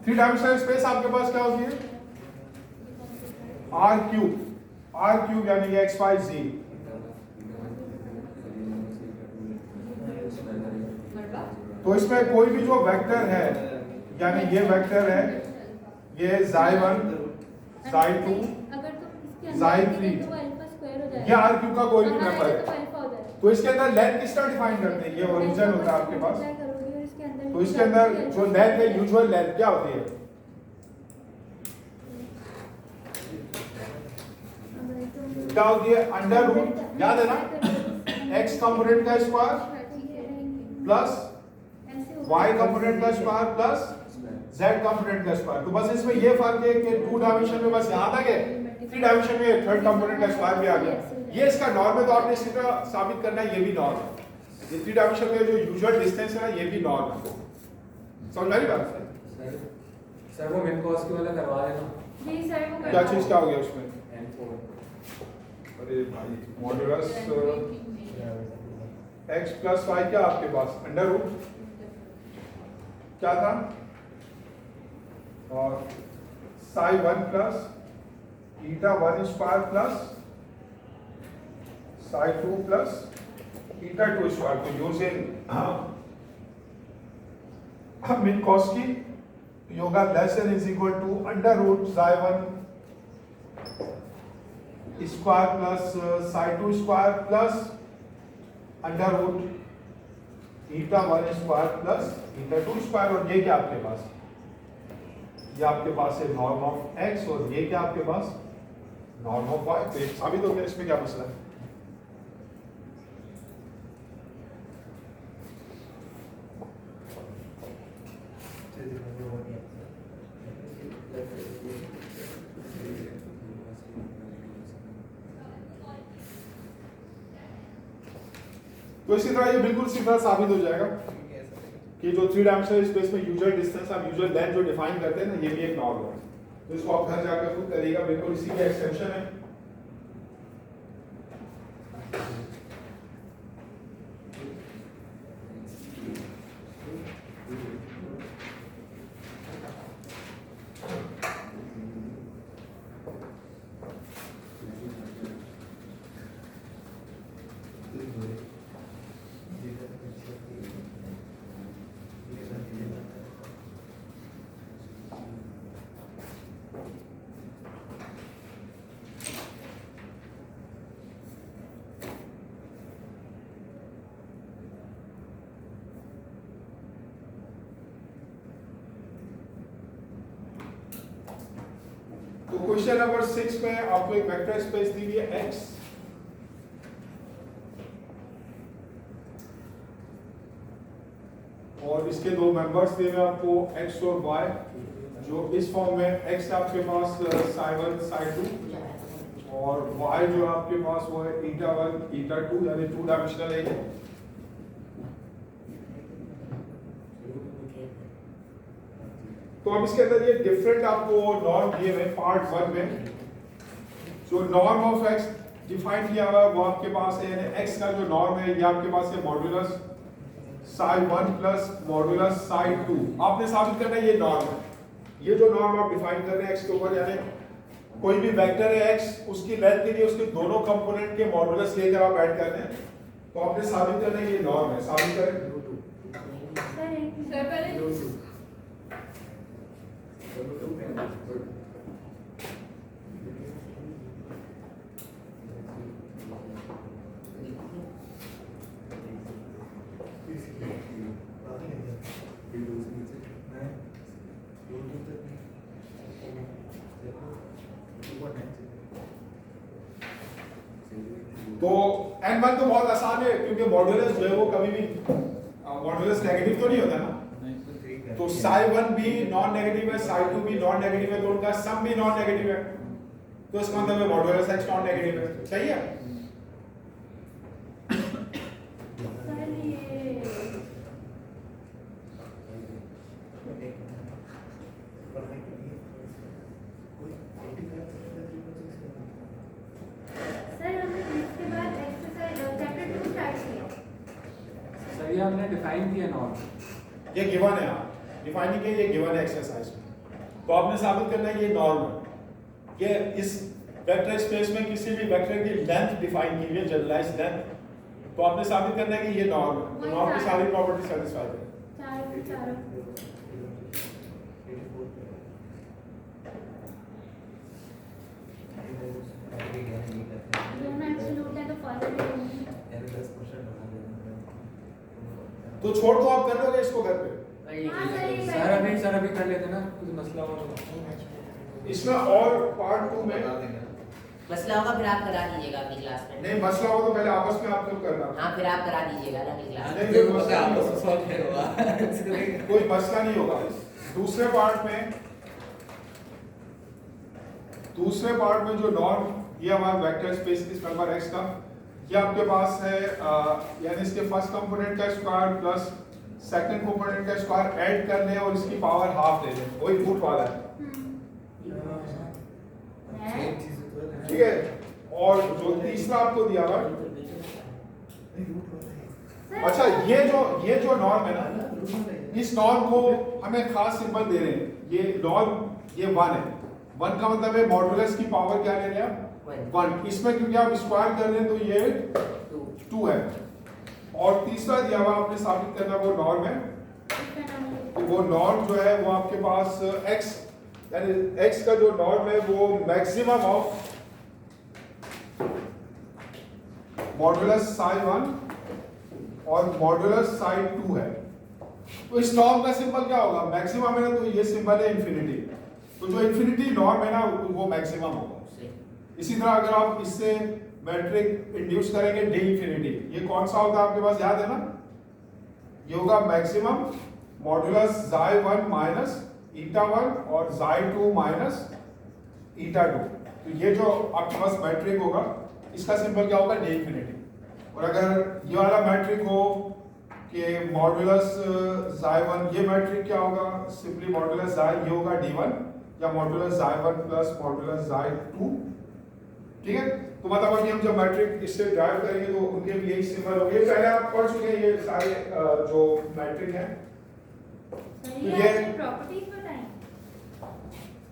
3 डायमेंशनल स्पेस आपके पास क्या होती है, r क्यूब यानी कि x y z। तो इसमें कोई भी जो वेक्टर है, यानी ये वेक्टर है, ये Xi1 Xi2 Xi3, ये r क्यूब का कोई भी मेंबर है। तो इसके अंदर लेंथ किसका डिफाइन करते हैं, ये ओरिजिन होता है आपके पास। तो इसके अंदर जो लेंथ है, यूजुअल लेंथ क्या होती है, क्या होती है, अंडर रूट, याद है ना, x कंपोनेंट का स्क्वायर प्लस y कंपोनेंट का स्क्वायर प्लस z कंपोनेंट का स्क्वायर। तो बस इसमें ये फर्क है कि 2 डायमेंशन में बस यहां तक है, 3 डायमेंशन में थर्ड कंपोनेंट का स्क्वायर भी आ गया। ये इसका नॉर्म है, तो आपने इसी तरह साबित करना है, ये भी नॉर्म है। ये 3 डायमेंशन में जो यूजुअल डिस्टेंस है ना, ये भी नॉर्म है। समझ आ रही बात?
सर वो मेन कॉस्ट की वाला करवा देना।
जी सर वो
क्या चीज क्या हो गया उसमें?
N4
अरे भाई मॉडुलस x प्लस y क्या आपके पास, अंडर रूट क्या था, और psi1 plus eta1 square plus psi2 plus eta 2 square. तो using Minkowski yoga less than is equal to under root psi 1 square plus psi 2 square plus under root eta 1 square plus eta 2 square. और ये क्या आपके पास, ये आपके पास है norm of x और ये क्या आपके पास नॉर्म ऑफ y. तो ये साबित हो गया. इसमें क्या मसला है? तो इसी तरह ये बिल्कुल सीधा साबित हो जाएगा कि जो 3 डायमेंशनल स्पेस में यूजुअल डिस्टेंस, हम यूजुअल लेंथ जो डिफाइन करते हैं ना, ये भी एक नॉर्म है. तो इसको आप घर जाकर खुद करिएगा. बिल्कुल इसी का एक्सटेंशन है. तो क्वेश्चन नंबर 6 में आपको एक वेक्टर स्पेस दी हुई है x, और इसके दो मेंबर्स दिए हुए आपको x और y, जो इस फॉर्म में x आपके पास psi 1 psi 2 और y जो आपके पास वो है eta 1 eta 2, यानी 2 डायमेंशनल है ये. तो अब इसके अंदर ये डिफरेंट आपको नॉर्म दिए हुए पार्ट 1 में. जो नॉर्म ऑफ x डिफाइन किया हुआ है वो आपके पास है, यानी x का जो नॉर्म है ये आपके पास है modulus psi 1 plus modulus psi 2. आपने साबित करना है ये नॉर्म है. ये जो नॉर्म आप डिफाइन कर रहे हैं x के ऊपर, यानी कोई भी वेक्टर है x, उसकी लेंथ के लिए उसके दोनों कंपोनेंट के मॉड्यूलस लेकर आप ऐड कर रहे हैं. तो आपने साबित करना है ये नॉर्म है. साबित करें.
सर पहले
तो n1 तो बहुत आसान है, क्योंकि मॉड्यूलस जो है वो कभी भी मॉड्यूलस नेगेटिव तो नहीं होता ना. तो psi 1 भी नॉन नेगेटिव है, psi 2 भी नॉन नेगेटिव है, तो उनका सम भी नॉन नेगेटिव है. तो इसका मतलब है मॉड्यूलस x नॉन नेगेटिव है. सही है.
ये हमने डिफाइन किया नॉर्म,
ये गिवन है, आप डिफाइनिंग के ये गिवन है एक्सरसाइज में. तो आपने साबित करना है ये नॉर्म है. ये इस वेक्टर स्पेस में किसी भी वेक्टर की लेंथ डिफाइन की हुई है, जनरलाइज्ड लेंथ. तो आपने साबित करना है कि ये नॉर्म है. तो नॉर्म की सारी प्रॉपर्टी सेटिस्फाई है. तो छोड़ दो, आप कर लोगे इसको घर पे.
सर अभी कर लेते ना, कुछ मसला हो तो.
इसमें और पार्ट 2 में
मसला होगा फिर आप करा दीजिएगा अगली क्लास में.
नहीं, मसला हो तो पहले आपस में आप लोग करना.
हाँ फिर आप करा दीजिएगा ना अगली क्लास में.
नहीं, कोई मसला नहीं होगा. कोई मसला नहीं होगा. दूसरे पार्ट में जो नॉर्म ये हमारा वेक्टर स्पेस इस नंबर x का, ये आपके पास है यानी इसके फर्स्ट कंपोनेंट का स्क्वायर प्लस सेकंड कंपोनेंट का स्क्वायर ऐड कर लें और इसकी पावर हाफ ले लें. वही रूट वाला है. ठीक है. और जो तीसरा आपको दिया हुआ, अच्छा ये जो नॉर्म है ना, इस नॉर्म को हमें खास सिंबल दे रहे हैं. ये नॉर्म ये 1 है. 1 का मतलब है मॉड्यूलस की पावर क्या ले रहे हैं आप 1. इसमें क्योंकि आप स्क्वायर कर रहे हैं तो ये 2 है. और तीसरा दिया हुआ आपने साबित करना वो नॉर्म है। तो वो नॉर्म जो है वो आपके पास x यानी x का जो नॉर्म है वो मैक्सिमम ऑफ मॉडुलस साइन 1 और मॉडुलस साइन 2 है। तो इस नॉर्म का सिंबल क्या होगा? मैक्सिमम है ना, तो ये सिंबल है इंफिनिटी। तो जो इंफिनिटी नॉर्म है ना वो मैक्सिमम होगा। इसी तरह अगर आप इससे मैट्रिक इंड्यूस करेंगे डी इंफिनिटी, ये कौन सा होगा आपके पास याद है ना? ये होगा मैक्सिमम मॉडुलस जाई 1 माइनस ईटा 1 और जाई 2 माइनस ईटा 2। तो ये जो आपके पास मैट्रिक होगा इसका सिंबल क्या होगा? D infinity. और अगर ये वाला मैट्रिक हो कि मॉडुलस जाई 1, ये मैट्रिक क्या होगा? सिंपली मॉडुलस जाई, ये होगा d1 या मॉडुलस जाई 1 प्लस मॉडुलस जाई 2। ठीक है, तो मतलब अभी हम जब मैट्रिक इससे ड्राइव करेंगे तो उनके भी यही सिंबल होंगे। पहले आप पढ़ चुके हैं ये सारे जो मैट्रिक हैं।
ये प्रॉपर्टीज बताएं।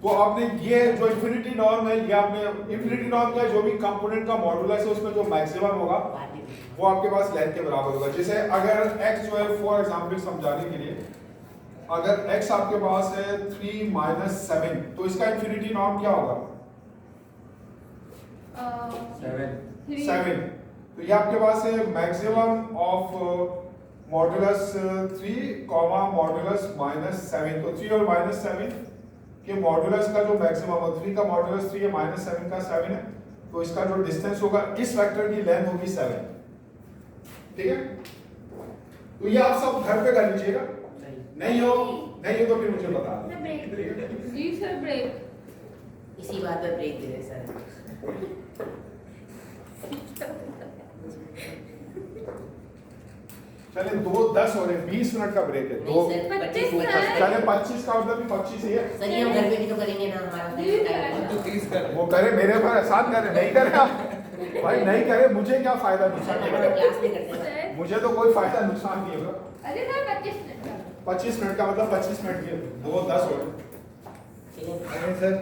तो आपने ये जो इंफिनिटी नॉर्म है, ये आपने इंफिनिटी नॉर्म क्या, जो भी कंपोनेंट का मॉडुलस है उसमें जो मैक्सिमम होगा वो आपके पास लेंथ के बराबर होगा। जैसे अगर x जो है, फॉर एग्जांपल समझाने के लिए, अगर x आपके पास है 3 माइनस 7, तो इसका इंफिनिटी नॉर्म क्या होगा? 7। तो ये आपके पास है maximum of modulus 3 comma modulus minus 7। तो 3 और माइनस 7 के मॉडुलस का जो मैक्सिमम है, 3 का मॉडुलस 3 है, माइनस 7 का 7 है, तो इसका जो डिस्टेंस होगा इस वेक्टर की लेंथ होगी 7। ठीक है, तो ये आप सब घर पे कर लीजिएगा। नहीं हो तो फिर मुझे बता दें।
जी सर ब्रेक।
इसी बात पर ब्रेक दे रहे सर।
चले 2:10 हो रहे, 20 मिनट का ब्रेक है। दो
नहीं सर, 25 में
चले 25 का मतलब भी 25 ही है।
सर ये हम घर पे भी तो करेंगे ना, हमारा
जी,
टाइम
तो 30 कर
वो करे, मेरे पर एहसान करे, नहीं करे आप भाई, नहीं करे, मुझे क्या फायदा नुकसान
सर
नहीं
हमारा
होगा।
क्लास में करते हैं।
सर
मुझे तो कोई फायदा नुकसान नहीं होगा।
अरे सर 25 मिनट का।
25 मिनट का मतलब 25 मिनट के 2:10 हो रहे।
ठीक है
अरे सर